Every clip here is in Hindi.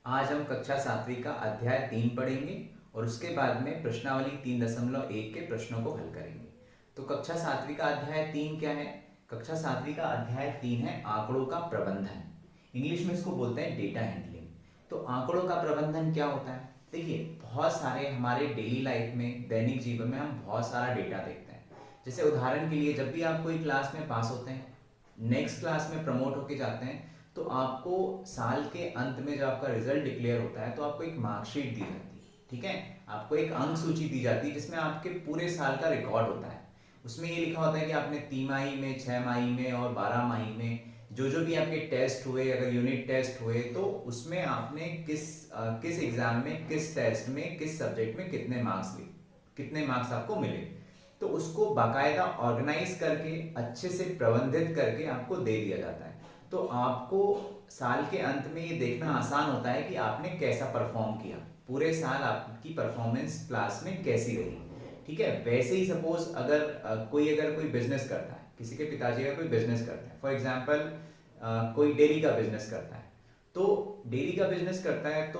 आज हम कक्षा 7वीं का अध्याय 3 पढ़ेंगे और उसके बाद में प्रश्नावली 3.1 के प्रश्नों को हल करेंगे। तो कक्षा 7वीं का अध्याय 3 क्या है? कक्षा 7वीं का अध्याय 3 है आंकड़ों का प्रबंधन। इंग्लिश में इसको बोलते हैं डेटा हैंडलिंग। तो आंकड़ों का प्रबंधन क्या होता है? देखिए, बहुत सारे हमारे डेली लाइफ में, दैनिक जीवन में हम बहुत सारा डेटा देखते हैं। जैसे उदाहरण के लिए, जब भी आप कोई क्लास में पास होते हैं, नेक्स्ट क्लास में प्रमोट होके जाते हैं, तो आपको साल के अंत में जब आपका रिजल्ट डिक्लेयर होता है तो आपको एक मार्कशीट दी जाती है। ठीक है, आपको एक अंक सूची दी जाती है जिसमें आपके पूरे साल का रिकॉर्ड होता है। उसमें ये लिखा होता है कि आपने तिमाही में, 6 माही में और 12 माही में जो जो भी आपके टेस्ट हुए, अगर यूनिट टेस्ट हुए तो उसमें आपने किस एग्जाम में, किस टेस्ट में, किस सब्जेक्ट में कितने मार्क्स लिए, कितने मार्क्स आपको मिले। तो उसको बाकायदा ऑर्गेनाइज करके, अच्छे से प्रबंधित करके आपको दे दिया जाता है। तो आपको साल के अंत में ये देखना आसान होता है कि आपने कैसा परफॉर्म किया, पूरे साल आपकी परफॉर्मेंस क्लास में कैसी रही। ठीक है, वैसे ही सपोज अगर कोई बिजनेस करता है, किसी के पिताजी का कोई बिजनेस करते हैं, फॉर एग्जाम्पल कोई डेयरी का बिजनेस करता है। तो डेयरी का बिजनेस करता है तो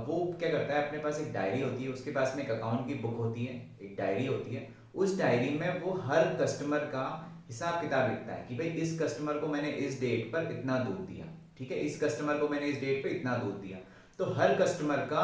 वो क्या करता है, अपने पास एक डायरी होती है, उसके पास में एक अकाउंट की बुक होती है, एक डायरी होती है। उस डायरी में वो हर कस्टमर का हिसाब किताब लिखता है कि भाई इस कस्टमर को मैंने इस डेट पर इतना दूध दिया, ठीक है, इस कस्टमर को मैंने इस डेट पर इतना दूध दिया। तो हर कस्टमर का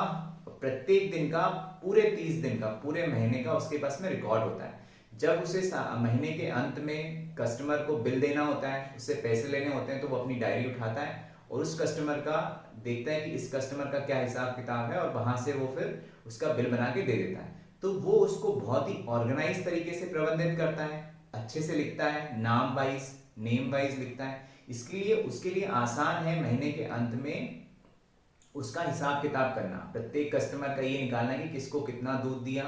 प्रत्येक दिन का, पूरे 30 दिन का, पूरे महीने का उसके पास में रिकॉर्ड होता है। जब उसे महीने के अंत में कस्टमर को बिल देना होता है, उससे पैसे लेने होते हैं, तो वो अपनी डायरी उठाता है और उस कस्टमर का देखता है कि इस कस्टमर का क्या हिसाब किताब है, और वहां से वो फिर उसका बिल बना के दे देता है। तो वो उसको बहुत ही ऑर्गेनाइज तरीके से प्रबंधित करता है, अच्छे से लिखता है, नाम वाइज, नेम वाइज लिखता है। इसके लिए उसके लिए आसान है महीने के अंत में उसका हिसाब किताब करना, प्रत्येक कस्टमर का ये निकालना कि किसको कितना दूध दिया,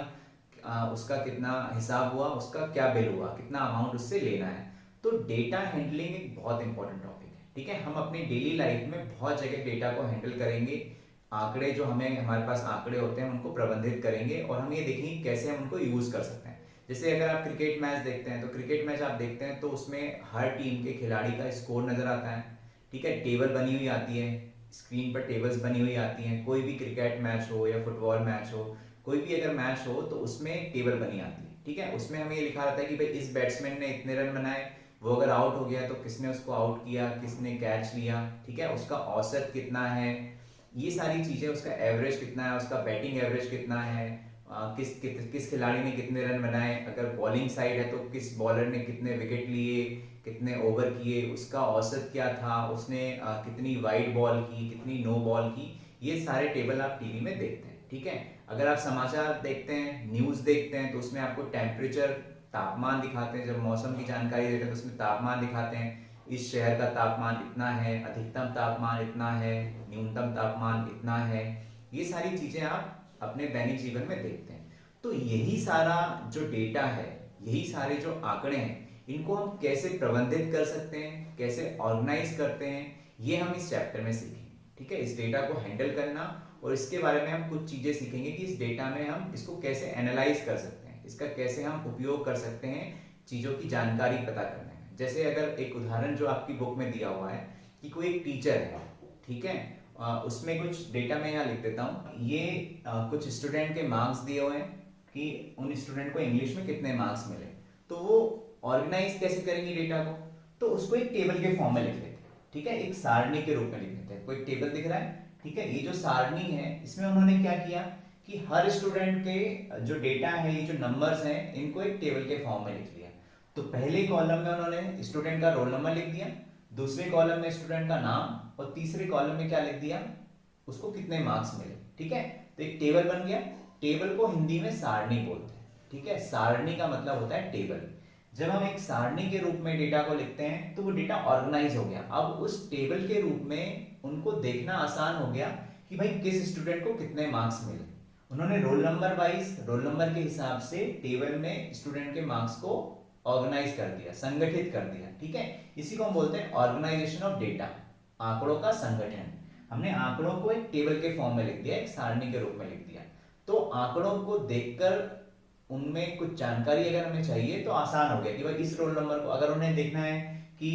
उसका कितना हिसाब हुआ, उसका क्या बिल हुआ, कितना अमाउंट उससे लेना है। तो डेटा हैंडलिंग एक बहुत इंपॉर्टेंट टॉपिक है। ठीक है, हम अपनी डेली लाइफ में बहुत जगह डेटा को हैंडल करेंगे। आंकड़े जो हमारे पास आंकड़े होते हैं उनको प्रबंधित करेंगे, और हम ये देखेंगे कैसे हम उनको यूज कर सकते हैं। जैसे अगर आप क्रिकेट मैच देखते हैं, तो क्रिकेट मैच आप देखते हैं तो उसमें हर टीम के खिलाड़ी का स्कोर नजर आता है। ठीक है, टेबल बनी हुई आती है, स्क्रीन पर टेबल्स बनी हुई आती हैं। कोई भी क्रिकेट मैच हो या फुटबॉल मैच हो, कोई भी अगर मैच हो तो उसमें टेबल बनी आती है। ठीक है, उसमें हमें ये लिखा रहता है कि भाई इस बैट्समैन ने इतने रन बनाए, वो अगर आउट हो गया तो किसने उसको आउट किया, किसने कैच लिया, ठीक है, उसका औसत कितना है, ये सारी चीजें, उसका एवरेज कितना है, उसका बैटिंग एवरेज कितना है, किस खिलाड़ी ने कितने रन बनाए, अगर बॉलिंग साइड है तो किस बॉलर ने कितने विकेट लिए, कितने ओवर किए, उसका औसत क्या था, उसने कितनी वाइड बॉल की, कितनी नो बॉल की। ये सारे टेबल आप टीवी में देखते हैं। ठीक है, अगर आप समाचार देखते हैं, न्यूज़ देखते हैं, तो उसमें आपको टेम्परेचर, तापमान दिखाते हैं। जब मौसम की जानकारी देते हैं तो उसमें तापमान दिखाते हैं, इस शहर का तापमान इतना है, अधिकतम तापमान इतना है, न्यूनतम तापमान इतना है। ये सारी चीज़ें आप अपने दैनिक जीवन में देखते हैं। तो यही सारा जो डेटा है, यही सारे जो आंकड़े हैं, इनको हम कैसे प्रबंधित कर सकते हैं, कैसे ऑर्गेनाइज करते हैं, ये हम इस चैप्टर में सीखेंगे। ठीक है, इस डेटा को हैंडल करना, और इसके बारे में हम कुछ चीजें सीखेंगे कि इस डेटा में हम इसको कैसे एनालाइज कर सकते हैं, इसका कैसे हम उपयोग कर सकते हैं चीजों की जानकारी पता करने में। जैसे अगर एक उदाहरण जो आपकी बुक में दिया हुआ है कि कोई एक टीचर है, ठीक है, उसमें कुछ डेटा मैं यहाँ लिख देता हूँ। ये कुछ स्टूडेंट के मार्क्स दिए हुए हैं कि उन स्टूडेंट को इंग्लिश में कितने मार्क्स मिले। तो वो ऑर्गेनाइज कैसे करेंगे डेटा को, तो उसको एक टेबल के फॉर्म में लिख लेते हैं। ठीक है, एक सारणी के रूप में लिख लेते हैं। कोई टेबल दिख रहा है, ठीक है, ये जो सारणी है इसमें उन्होंने क्या किया कि हर स्टूडेंट के जो डेटा है, ये जो नंबर्स हैं, इनको एक टेबल के फॉर्म में लिख लिया। तो पहले कॉलम में उन्होंने स्टूडेंट का रोल नंबर लिख दिया, दूसरे कॉलम में स्टूडेंट का नाम, और तीसरे कॉलम में क्या लिख दिया, उसको कितने मार्क्स मिले। ठीक है, तो एक टेबल बन गया। टेबल को हिंदी में सारणी बोलते हैं। ठीक है, सारणी का मतलब होता है टेबल। जब हम एक सारणी के रूप में डेटा को लिखते हैं तो वो डेटा ऑर्गेनाइज हो गया। अब उस टेबल के रूप में उनको देखना आसान हो गया कि भाई किस स्टूडेंट को कितने मार्क्स मिले। उन्होंने roll number wise, roll number के हिसाब से टेबल में स्टूडेंट के मार्क्स को ऑर्गेनाइज कर दिया, संगठित कर दिया। ठीक है, इसी को हम बोलते हैं ऑर्गेनाइजेशन ऑफ डेटा, आंकड़ों का संगठन। हमने आंकड़ों को एक टेबल के फॉर्म में लिख दिया, एक सारणी के रूप में लिख दिया। तो आंकड़ों को देखकर उनमें कुछ जानकारी अगर हमें चाहिए तो आसान हो गया कि भाई इस रोल नंबर को, अगर उन्हें देखना है कि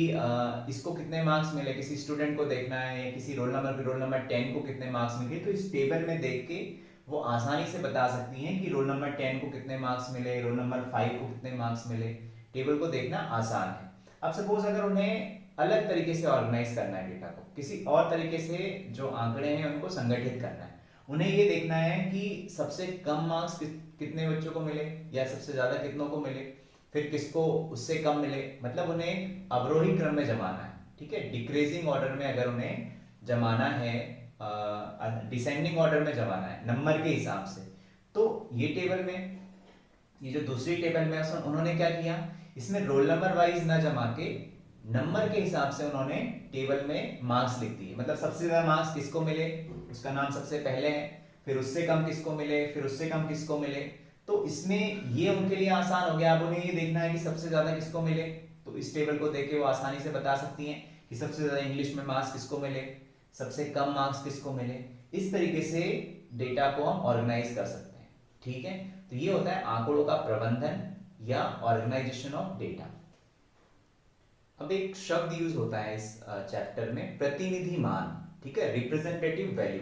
इसको कितने मार्क्स मिले, किसी स्टूडेंट को देखना है या किसी रोल नंबर 10 को कितने मार्क्स मिले, तो इस टेबल में देख के वो आसानी से बता सकती हैं कि रोल नंबर 10 को कितने मार्क्स मिले, रोल नंबर 5 को कितने मार्क्स मिले। टेबल को देखना आसान है। अब सपोज अगर उन्हें अलग तरीके से ऑर्गेनाइज करना है डेटा को, किसी और तरीके से जो आंकड़े हैं उनको संगठित करना है, उन्हें ये देखना है कि सबसे कम मार्क्स कितने बच्चों को मिले या सबसे ज्यादा कितनों को मिले, फिर किसको उससे कम मिले, मतलब उन्हें अवरोही क्रम में जमाना है। ठीक है, डिक्रीजिंग ऑर्डर में अगर उन्हें जमाना है, डिसेंडिंग ऑर्डर में जमाना है नंबर के हिसाब से, तो ये टेबल में, ये जो दूसरी टेबल में उन्होंने क्या किया, इसमें रोल नंबर वाइज ना जमा के नंबर के हिसाब से उन्होंने टेबल में मार्क्स लिख दिए। मतलब सबसे ज्यादा मार्क्स किसको मिले उसका नाम सबसे पहले है, फिर उससे कम किसको मिले, फिर उससे कम किसको मिले। तो इसमें ये उनके लिए आसान हो गया। अब उन्हें ये देखना है कि सबसे ज्यादा किसको मिले, तो इस टेबल को देख के वो आसानी से बता सकती हैं कि सबसे ज्यादा इंग्लिश में मार्क्स किसको मिले, सबसे कम मार्क्स किसको मिले। इस तरीके से डेटा को हम ऑर्गेनाइज कर सकते हैं। ठीक है, तो ये होता है आंकड़ों का प्रबंधन या ऑर्गेनाइजेशन ऑफ डेटा। अब एक शब्द यूज होता है इस चैप्टर में, प्रतिनिधि मान। ठीक है, रिप्रेजेंटेटिव वैल्यू।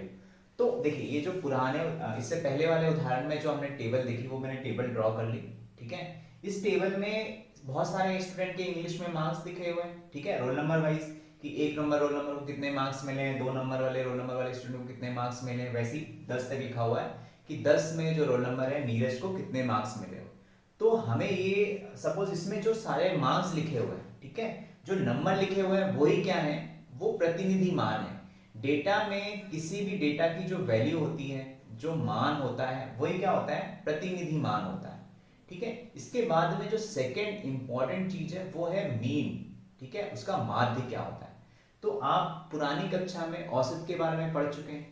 तो देखिए ये जो पुराने इससे पहले वाले उदाहरण में जो हमने टेबल देखी वो मैंने टेबल ड्रॉ कर ली। ठीक है, इस टेबल में बहुत सारे स्टूडेंट के इंग्लिश में मार्क्स लिखे हुए हैं। ठीक है, रोल नंबर वाइज कि 1 नंबर रोल नंबर को कितने मार्क्स मिले, 2 नंबर वाले रोल नंबर वाले स्टूडेंट को कितने मार्क्स मिले, वैसे ही 10 तक लिखा हुआ है कि 10 में जो रोल नंबर है नीरज को कितने मार्क्स मिले। तो हमें ये सपोज इसमें जो सारे मार्क्स लिखे हुए हैं, ठीक है, जो नंबर लिखे हुए हैं वही क्या है, वो प्रतिनिधि मान है। डेटा में किसी भी डेटा की जो वैल्यू होती है, जो मान होता है, वही क्या होता है, प्रतिनिधि मान होता है। ठीक है, इसके बाद में जो सेकेंड इंपॉर्टेंट चीज है वो है मीन। ठीक है, उसका माध्य क्या होता है। तो आप पुरानी कक्षा में औसत के बारे में पढ़ चुके हैं।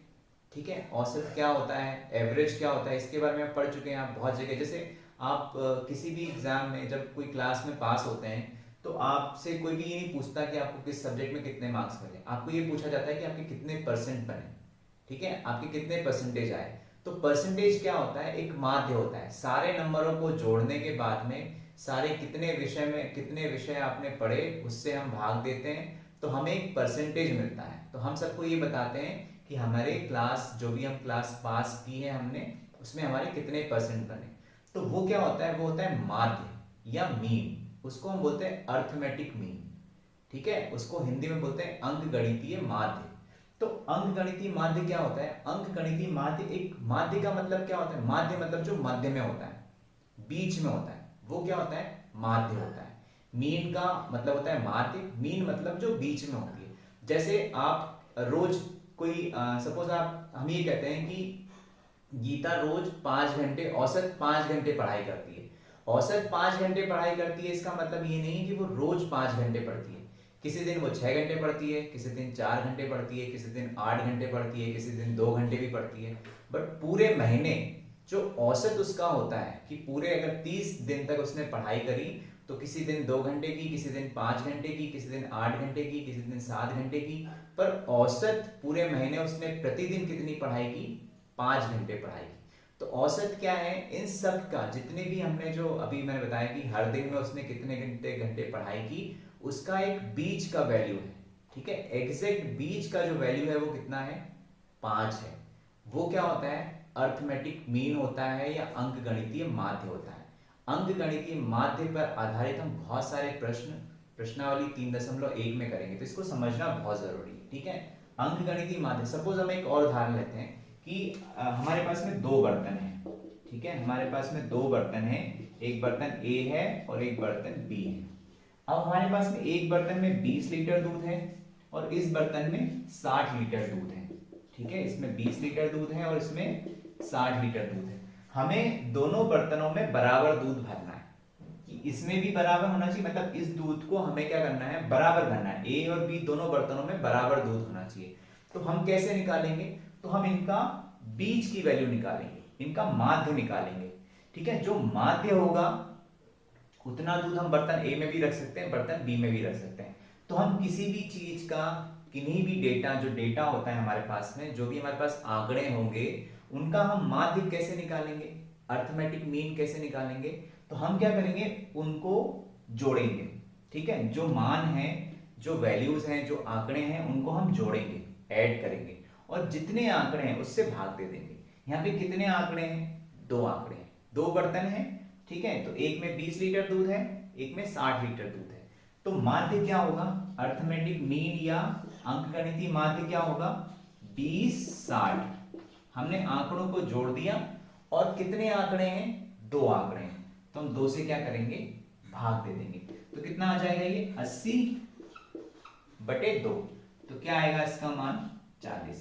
ठीक है, औसत क्या होता है, एवरेज क्या होता है, इसके बारे में पढ़ चुके हैं आप बहुत जगह। जैसे आप किसी भी एग्जाम में जब कोई क्लास में पास होते हैं तो आपसे कोई भी ये नहीं पूछता कि आपको किस सब्जेक्ट में कितने मार्क्स मिले, आपको ये पूछा जाता है कि आपके कितने परसेंट बने। ठीक है, आपके कितने परसेंटेज आए। तो परसेंटेज क्या होता है, एक माध्य होता है। सारे नंबरों को जोड़ने के बाद में सारे कितने विषय आपने पढ़े उससे हम भाग देते हैं तो हमें एक परसेंटेज मिलता है। तो हम सबको ये बताते हैं कि हमारे क्लास, जो भी हम क्लास पास की है हमने, उसमें हमारे कितने परसेंट बने। तो वो क्या होता है, वो होता है माध्य या मीन। उसको हम बोलते हैं अर्थमेटिक मीन। ठीक है, उसको हिंदी में बोलते हैं अंकगणितीय माध्य। तो अंकगणितीय माध्य क्या होता है, अंकगणितीय माध्य, एक माध्य का मतलब क्या होता है, माध्य मतलब जो मध्य में होता है, बीच में होता है, वो क्या होता है, माध्य होता है। मीन का मतलब होता है माध्य, मीन मतलब जो बीच में होती है। जैसे आप रोज कोई सपोज हम ये कहते हैं कि गीता रोज 5 घंटे, औसत 5 घंटे पढ़ाई करती है। औसत 5 घंटे पढ़ाई करती है, इसका मतलब ये नहीं है कि वो रोज 5 घंटे पढ़ती है। किसी दिन वो 6 घंटे पढ़ती है, किसी दिन 4 घंटे पढ़ती है, किसी दिन 8 घंटे पढ़ती है, किसी दिन 2 घंटे भी पढ़ती है। बट पूरे महीने जो औसत उसका होता है कि पूरे अगर 30 दिन तक उसने पढ़ाई करी तो किसी दिन 2 घंटे की, किसी दिन 5 घंटे की, किसी दिन 8 घंटे की, किसी दिन 7 घंटे की, पर औसत पूरे महीने उसने प्रतिदिन कितनी पढ़ाई की, 5 घंटे पढ़ाई की। तो औसत क्या है, इन सब का जितने भी हमने जो अभी मैंने बताया कि हर दिन में उसने कितने घंटे पढ़ाई की, उसका एक बीच का वैल्यू है। ठीक है, एग्जैक्ट बीच का जो वैल्यू है वो कितना है, 5 है। वो क्या होता है, अर्थमेटिक मीन होता है या अंकगणितीय माध्य होता है। अंकगणितीय माध्य पर आधारित हम बहुत सारे प्रश्नावली 3.1 में करेंगे, तो इसको समझना बहुत जरूरी है। ठीक है, अंकगणितीय माध्य, सपोज हम एक और उदाहरण लेते हैं कि हमारे पास में 2 बर्तन हैं। ठीक है, हमारे पास में 2 बर्तन हैं, एक बर्तन ए है और एक बर्तन बी है। अब हमारे पास में एक बर्तन में 20 लीटर दूध है और इस बर्तन में 60 लीटर दूध है। ठीक है, इसमें 20 लीटर दूध है और इसमें 60 लीटर दूध है। हमें दोनों बर्तनों में बराबर दूध भरना है कि इसमें भी बराबर होना चाहिए, मतलब इस दूध को हमें क्या करना है, बराबर करना है। ए और बी दोनों बर्तनों में बराबर दूध होना चाहिए। तो हम कैसे निकालेंगे, तो हम इनका बीच की वैल्यू निकालेंगे, इनका माध्य निकालेंगे। ठीक है, जो माध्य होगा उतना दूध हम बर्तन ए में भी रख सकते हैं, बर्तन बी में भी रख सकते हैं। तो हम किसी भी चीज का, किन्हीं भी डेटा, जो डेटा होता है हमारे पास में, जो भी हमारे पास आंकड़े होंगे, उनका हम माध्य कैसे निकालेंगे, अर्थमेटिक मीन कैसे निकालेंगे, तो हम क्या करेंगे, उनको जोड़ेंगे। ठीक है, जो मान है, जो वैल्यूज हैं, जो आंकड़े हैं, उनको हम जोड़ेंगे, ऐड करेंगे और जितने आंकड़े हैं उससे भाग दे देंगे। यहाँ पे कितने आंकड़े हैं? 2 आंकड़े हैं, 2 बर्तन हैं, ठीक है। तो एक में 20 लीटर दूध है, एक में 60 लीटर दूध है। तो माध्य क्या होगा? अर्थमेटिक मीन या अंकगणितीय माध्य क्या होगा? 20 60। हमने आंकड़ों को जोड़ दिया और कितने आंकड़े हैं? 2 आंकड़े हैं, तो हम 2 से क्या करेंगे? भाग दे देंगे। तो कितना आ जाएगा ये? 80/2। तो क्या आएगा इसका मान? 40।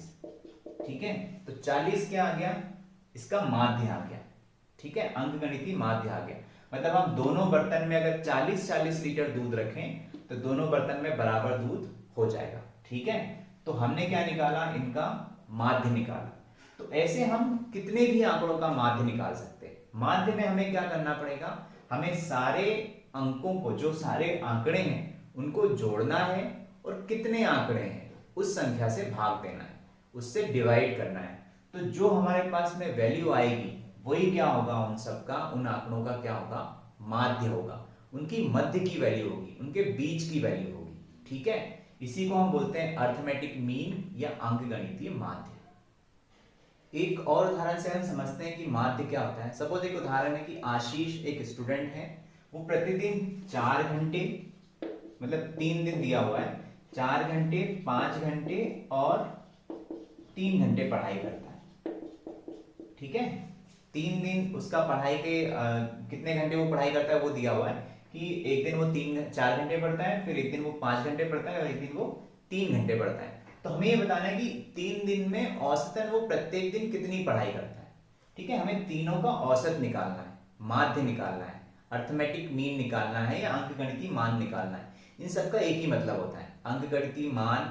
ठीक है, तो 40 क्या आ गया? इसका माध्य आ गया। ठीक है, अंकगणितीय माध्य आ गया। मतलब हम दोनों बर्तन में अगर 40-40 लीटर दूध रखें तो दोनों बर्तन में बराबर दूध हो जाएगा। ठीक है, तो हमने क्या निकाला? इनका माध्य निकाला। तो ऐसे हम कितने भी आंकड़ों का माध्य निकाल सकते हैं। माध्य में हमें क्या करना पड़ेगा? हमें सारे अंकों को, जो सारे आंकड़े हैं उनको जोड़ना है और कितने आंकड़े हैं उस संख्या से भाग देना है, उससे डिवाइड करना है। तो जो हमारे पास में वैल्यू आएगी वही क्या होगा? उन सबका, उन आंकड़ों का क्या होगा? माध्य होगा। उनकी मध्य की वैल्यू होगी, उनके बीच की वैल्यू होगी। ठीक है, इसी को हम बोलते हैं अर्थमेटिक मीन या अंकगणितीय माध्य। एक और उदाहरण से हम समझते हैं कि माध्य क्या होता है। सपोज एक उदाहरण है कि आशीष एक स्टूडेंट है, वो प्रतिदिन 4 घंटे, मतलब 3 दिन दिया हुआ है, 4 घंटे, 5 घंटे और 3 घंटे पढ़ाई करता है। ठीक है, 3 दिन उसका पढ़ाई के कितने घंटे वो पढ़ाई करता है वो दिया हुआ है कि एक दिन वो 4 घंटे पढ़ता है, फिर एक दिन वो 5 घंटे पढ़ता है और एक दिन वो 3 घंटे पढ़ता है। तो हमें ये बताना है कि 3 दिन में औसतन वो प्रत्येक दिन कितनी पढ़ाई करता है। ठीक है, हमें तीनों का औसत निकालना है, माध्य निकालना है, अर्थमेटिक मीन निकालना है या अंकगणितीय मान निकालना है। इन सबका एक ही मतलब होता है, अंकगणितीय मान,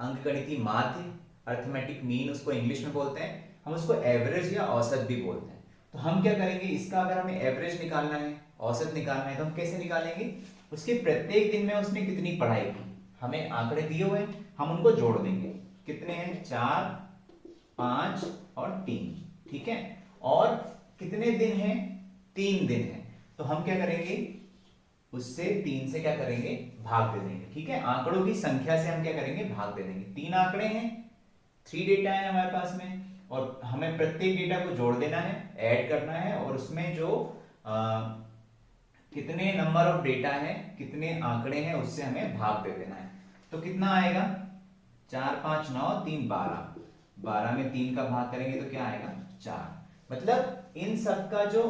अंकगणितीय माध्य, अर्थमेटिक मीन उसको इंग्लिश में बोलते हैं, हम उसको एवरेज या औसत भी बोलते हैं। तो हम क्या करेंगे? इसका अगर हमें एवरेज निकालना है, औसत निकालना है, तो हम कैसे निकालेंगे? उसके प्रत्येक दिन में उसने कितनी पढ़ाई की, हमें आंकड़े दिए हुए हैं, हम उनको जोड़ देंगे। कितने हैं? 4, 5 और 3। ठीक है, और कितने दिन हैं? 3 दिन हैं। तो हम क्या करेंगे? उससे 3 से क्या करेंगे? भाग दे देंगे। ठीक है, आंकड़ों की संख्या से हम क्या करेंगे? भाग दे देंगे। 3 आंकड़े हैं, 3 डेटा है हमारे पास में, और हमें प्रत्येक डेटा को जोड़ देना है, ऐड करना है, और उसमें जो कितने नंबर ऑफ डेटा है, कितने आंकड़े हैं, उससे हमें भाग दे देना है। तो कितना आएगा? 4, 5, 9, 3, 12। 12 में 3 का भाग करेंगे तो क्या आएगा? 4। मतलब इन सब का जो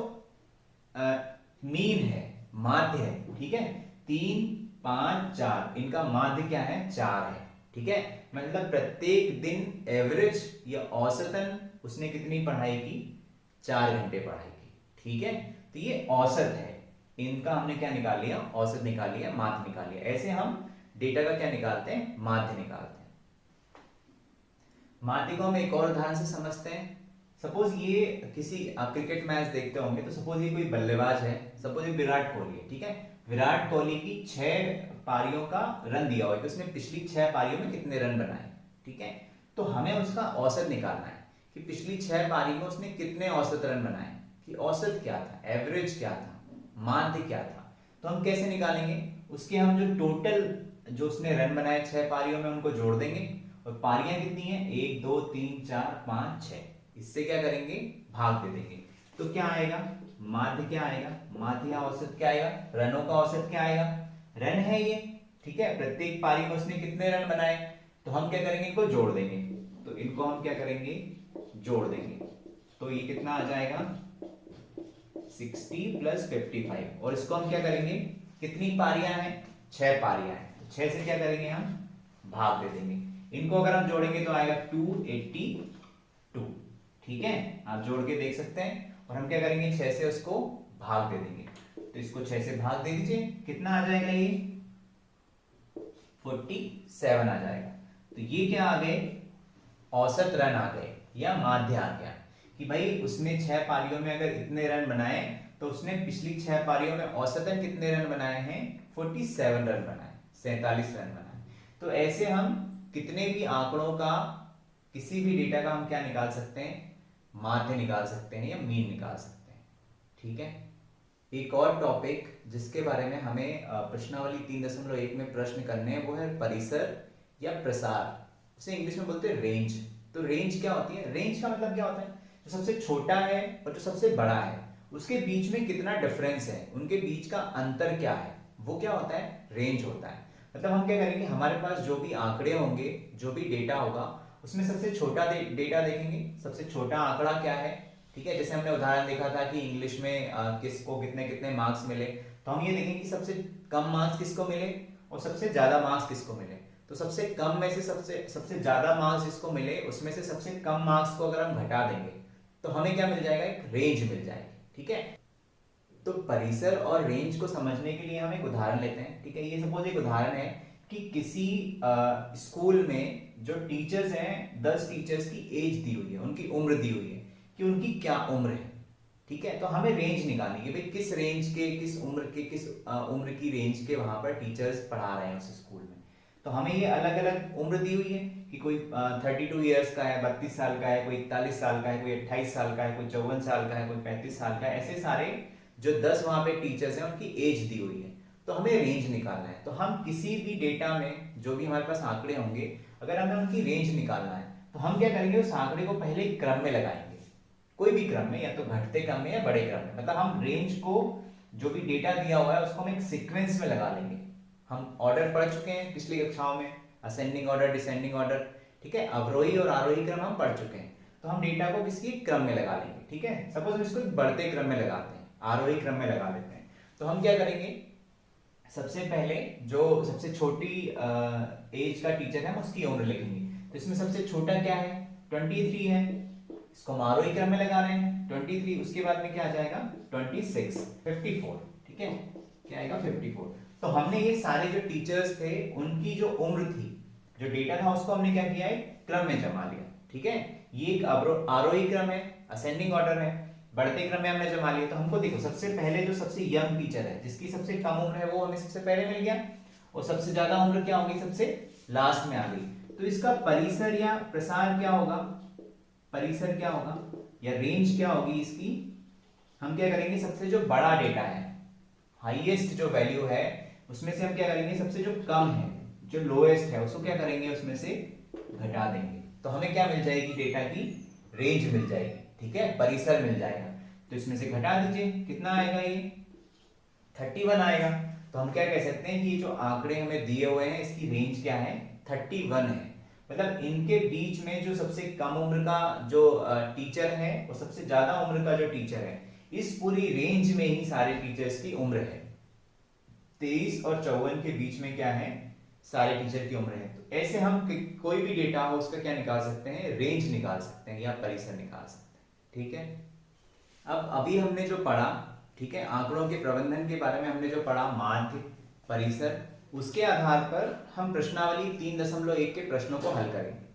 मीन है, माध्य है, ठीक है, 3, 5, 4, इनका माध्य क्या है? 4 है। ठीक है, मतलब प्रत्येक दिन एवरेज या औसतन उसने कितनी पढ़ाई की? 4 घंटे पढ़ाई की। ठीक है, तो ये औसत है। इनका हमने क्या निकाल लिया? औसत निकाल लिया, माध्य निकाल लिया। ऐसे हम डेटा का क्या निकालते हैं? माध्य निकालते हैं। माध्य को हम एक और उदाहरण से समझते हैं। सपोज ये किसी, आप क्रिकेट मैच देखते होंगे, तो सपोज ये कोई बल्लेबाज है, सपोज ये विराट कोहली है। ठीक है, विराट कोहली की 6 पारियों का रन दिया हुआ है कि उसने पिछली 6 पारियों में कितने रन बनाए। ठीक है, तो हमें उसका औसत निकालना है कि पिछली 6 पारी में उसने कितने औसत रन बनाए, कि औसत क्या था, एवरेज क्या था, माध्य क्या था। तो हम कैसे निकालेंगे? उसके हम जो टोटल जो उसने रन बनाए 6 पारियों में उनको जोड़ देंगे, और पारियां कितनी है? 1, 2, 3, 4, 5, 6। इससे क्या करेंगे? भाग दे देंगे। तो क्या आएगा? माध्य क्या आएगा? माध्य या औसत क्या आएगा? रनों का औसत क्या आएगा? रन है ये। ठीक है, प्रत्येक पारी में उसने कितने रन बनाए, तो हम क्या करेंगे? इनको जोड़ देंगे। तो इनको हम क्या करेंगे? जोड़ देंगे। तो ये कितना आ जाएगा? 60 + 55। और इसको हम क्या करेंगे? कितनी पारियां हैं? 6 पारियां हैं, तो 6 से क्या करेंगे? हम भाग दे देंगे। इनको अगर हम जोड़ेंगे तो आएगा 282। ठीक है, आप जोड़ के देख सकते हैं। और हम क्या करेंगे? 6 से उसको भाग दे देंगे। तो इसको 6 से भाग दे दीजिए, कितना आ जाएगा? ये 47 आ जाएगा। तो ये क्या आ गए? औसत रन आ गए या माध्य आ गया कि भाई उसने 6 पारियों में अगर इतने रन बनाए तो उसने पिछली 6 पारियों में औसतन कितने रन बनाए हैं? 47 रन बनाए, 47 रन बनाए। तो ऐसे हम कितने भी आंकड़ों का, किसी भी डेटा का हम क्या निकाल सकते हैं? माध्य निकाल सकते हैं या मीन निकाल सकते हैं। ठीक है, एक और टॉपिक जिसके बारे में हमें प्रश्नावली 3.1 में प्रश्न करने हैं वो है परिसर या प्रसार। उसे इंग्लिश में बोलते हैं रेंज। तो रेंज क्या होती है? रेंज का मतलब क्या होता है? जो सबसे छोटा है और जो सबसे बड़ा है उसके बीच में कितना डिफरेंस है, उनके बीच का अंतर क्या है, वो क्या होता है? रेंज होता है। मतलब हम क्या करेंगे, हमारे पास जो भी आंकड़े होंगे, जो भी डेटा होगा, उसमें सबसे छोटा डेटा देखेंगे, सबसे छोटा आंकड़ा क्या है। ठीक है, जैसे हमने उदाहरण देखा था कि इंग्लिश में किसको कितने कितने मार्क्स मिले, तो हम ये देखेंगे कि सबसे कम मार्क्स किसको मिले और सबसे ज्यादा मार्क्स किसको मिले। तो सबसे कम में से सबसे सबसे ज्यादा मार्क्स जिसको मिले उसमें से सबसे कम मार्क्स को अगर हम घटा देंगे तो हमें क्या मिल जाएगा? एक रेंज मिल जाएगी। ठीक है, तो परिसर और रेंज को समझने के लिए हम एक उदाहरण लेते हैं। ठीक है, ये सपोज एक उदाहरण है कि किसी स्कूल में जो टीचर्स हैं, 10 टीचर्स की एज दी हुई है, उनकी उम्र दी हुई है कि उनकी क्या उम्र है। ठीक है, तो हमें रेंज निकालनी है भाई किस रेंज के, किस उम्र के, किस उम्र की रेंज के वहां पर टीचर्स पढ़ा रहे हैं उस स्कूल में। तो हमें ये अलग अलग उम्र दी हुई है कि कोई 32 ईयर्स का है, 32 साल का है, कोई 41 साल का है, कोई 28 साल का है, कोई 54 साल का है, कोई 35 साल का है। ऐसे सारे जो 10 वहां पे टीचर्स हैं उनकी एज दी हुई है। तो हमें रेंज निकालना है। तो हम किसी भी डेटा में जो भी हमारे पास आंकड़े होंगे, अगर हमें उनकी रेंज निकालना है तो हम क्या करेंगे, उस आंकड़े को पहले क्रम में लगाएंगे, कोई भी क्रम में, या तो घटते क्रम में या बड़े क्रम में। मतलब हम रेंज को, जो भी डेटा दिया हुआ है उसको हम एक सीक्वेंस में लगा लेंगे। हम ऑर्डर पढ़ चुके हैं पिछली कक्षाओं में, असेंडिंग ऑर्डर, डिसेंडिंग ऑर्डर। ठीक है, अवरोही और आरोही क्रम हम पढ़ चुके हैं। तो हम डेटा को किसी क्रम में लगा लेंगे। ठीक है, सपोज हम इसको बढ़ते क्रम में लगाते हैं, आरोही क्रम में लगा लेते हैं। तो हम क्या करेंगे, सबसे पहले जो सबसे छोटी एज का टीचर है हम उसकी उम्र लिखेंगे। तो इसमें सबसे छोटा क्या है? 23 है। इसको हम आरोही क्रम में लगा रहे हैं, 23। उसके बाद में क्या आ जाएगा? 26, 54। ठीक है, क्या आएगा? 54। तो हमने ये सारे जो टीचर्स थे उनकी जो उम्र थी, जो डेटा था, उसको हमने क्या किया है? क्रम में जमा लिया। ठीक है, ये एक आरोही क्रम है, असेंडिंग ऑर्डर है। बढ़ते क्रम में हमने जमा लिया। तो हमको देखो, सबसे पहले जो सबसे यंग टीचर है, जिसकी सबसे कम उम्र है, वो हमें सबसे पहले मिल गया, और सबसे ज्यादा उम्र क्या होगी? सबसे लास्ट में आ गई। तो इसका परिसर या प्रसार क्या होगा? परिसर क्या होगा या रेंज क्या होगी इसकी? हम क्या करेंगे, सबसे जो बड़ा डेटा है, हाईएस्ट जो वैल्यू है, उसमें से हम क्या करेंगे, सबसे जो कम है, जो लोएस्ट है, उसको क्या करेंगे, उसमें से घटा देंगे। तो हमें क्या मिल जाएगी? डेटा की रेंज मिल जाएगी। ठीक है, परिसर मिल जाएगा। तो इसमें से घटा दीजिए, कितना आएगा? ये 31 आएगा। तो हम क्या कह सकते हैं कि ये जो आंकड़े हमें दिए हुए हैं इसकी रेंज क्या है? 31 है। मतलब इनके बीच में जो सबसे कम उम्र का जो टीचर है और सबसे ज्यादा उम्र का जो टीचर है, इस पूरी रेंज में ही सारे टीचर्स की उम्र है। 23 और 54 के बीच में क्या है? सारे टीचर की उम्र है। तो ऐसे हम कोई भी डेटा हो उसका क्या निकाल सकते हैं? रेंज निकाल सकते हैं या परिसर निकाल सकते हैं। ठीक है, अब अभी हमने जो पढ़ा, ठीक है, आंकड़ों के प्रबंधन के बारे में हमने जो पढ़ा, माध्य, परिसर, उसके आधार पर हम प्रश्नावली 3.1 के प्रश्नों को हल करेंगे।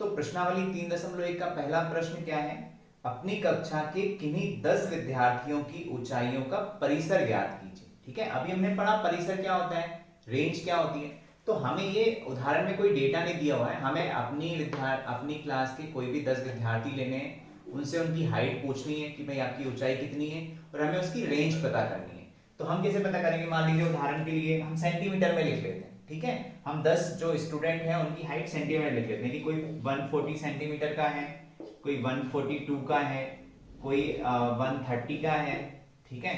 तो प्रश्नावली 3.1 का पहला प्रश्न क्या है? अपनी कक्षा के किन्हीं 10 विद्यार्थियों की ऊंचाइयों का परिसर ज्ञात कीजिए। ठीक है, अभी हमने पढ़ा परिसर क्या होता है, रेंज क्या होती है। तो हमें ये उदाहरण में कोई डेटा नहीं दिया हुआ है, हमें अपनी क्लास के कोई भी 10 विद्यार्थी लेने हैं, उनसे उनकी हाइट पूछनी है कि भाई आपकी ऊंचाई कितनी है, और हमें उसकी रेंज पता करनी है। तो हम कैसे पता करेंगे? मान लीजिए उदाहरण के लिए हम सेंटीमीटर में लिख लेते हैं। ठीक है, हम 10 जो स्टूडेंट हैं उनकी हाइट सेंटीमीटर लिख लेते हैं कि कोई 140 सेंटीमीटर का है, कोई 142 का है, कोई 130 का है। ठीक है,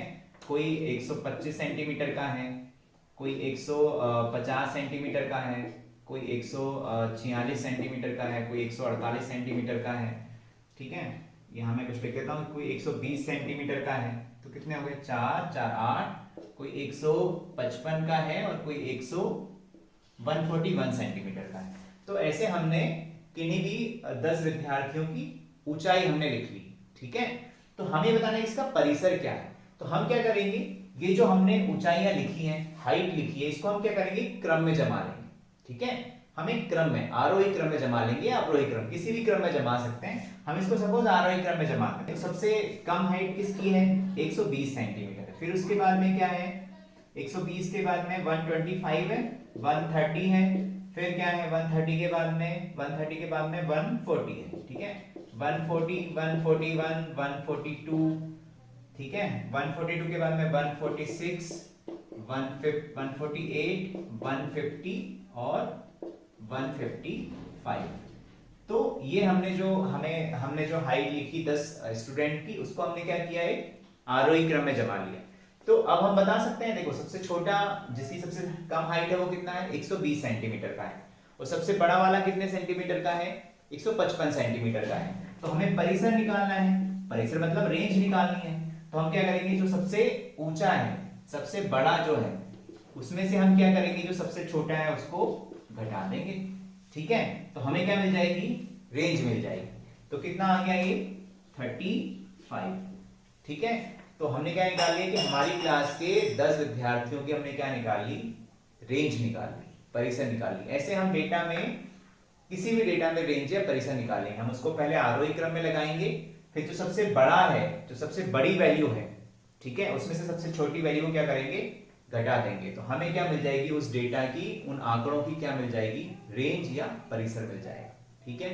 कोई 125 सेंटीमीटर का है, कोई 150 सेंटीमीटर का है, कोई 146 सेंटीमीटर का है, कोई 148 सेंटीमीटर का है। ठीक है, यहाँ मैं कुछ लिख देता हूँ, कोई 120 सेंटीमीटर का है। तो कितने हो गए? 4 4 8। कोई 155 का है और कोई 141 सेंटीमीटर का है। तो ऐसे हमने किन्हीं भी 10 विद्यार्थियों की ऊंचाई हमने लिख ली। ठीक है, तो हमें बताना है इसका परिसर क्या है। तो हम क्या करेंगे, ये जो हमने ऊंचाइयां लिखी हैं, हाइट लिखी है, इसको हम क्या करेंगे? क्रम में जमा लेंगे। ठीक है, हम एक क्रम में, आरोही क्रम में जमा लेंगे या अवरोही क्रम, किसी भी क्रम में जमा सकते हैं। हम इसको सपोज आरोही क्रम में जमा करते हैं। सबसे कम हाइट किसकी है? 120 सेंटीमीटर। फिर उसके बाद में क्या है? 120 के बाद में 125 है, 130 है, फिर क्या है? 130 के बाद में 140 है। ठीक है, 140, 141, 142, ठीक है। 142 के बाद में 146, 148, 150 और 155। तो ये हमने जो हाइट लिखी 10 स्टूडेंट की, उसको हमने क्या किया है, आरोही क्रम में जमा लिया। तो अब हम बता सकते हैं, देखो सबसे छोटा जिसकी सबसे कम हाइट है वो कितना है, 120 सेंटीमीटर का है, और सबसे बड़ा वाला कितने सेंटीमीटर का है, 155 सेंटीमीटर का है। तो हमें परिसर निकालना है, परिसर मतलब रेंज निकालनी है। तो हम क्या करेंगे, जो सबसे ऊंचा है, सबसे बड़ा जो है, उसमें से हम क्या करेंगे, जो सबसे छोटा है उसको घटा देंगे। ठीक है, तो हमें क्या मिल जाएगी, रेंज मिल जाएगी। तो कितना आ गया ये, 35। ठीक है, तो हमने क्या निकाल लिया कि हमारी क्लास के 10 विद्यार्थियों की हमने क्या निकाल ली, रेंज निकाल ली, परिसर निकाल ली। ऐसे हम डेटा में, किसी भी डेटा में रेंज या परिसर निकालेंगे, हम उसको पहले आरोही क्रम में लगाएंगे, फिर जो सबसे बड़ा है, जो सबसे बड़ी वैल्यू है, ठीक है, उसमें से सबसे छोटी वैल्यू को क्या करेंगे, घटा देंगे। तो हमें क्या मिल जाएगी, उस डेटा की, उन आंकड़ों की क्या मिल जाएगी, रेंज या परिसर मिल जाएगा। ठीक है,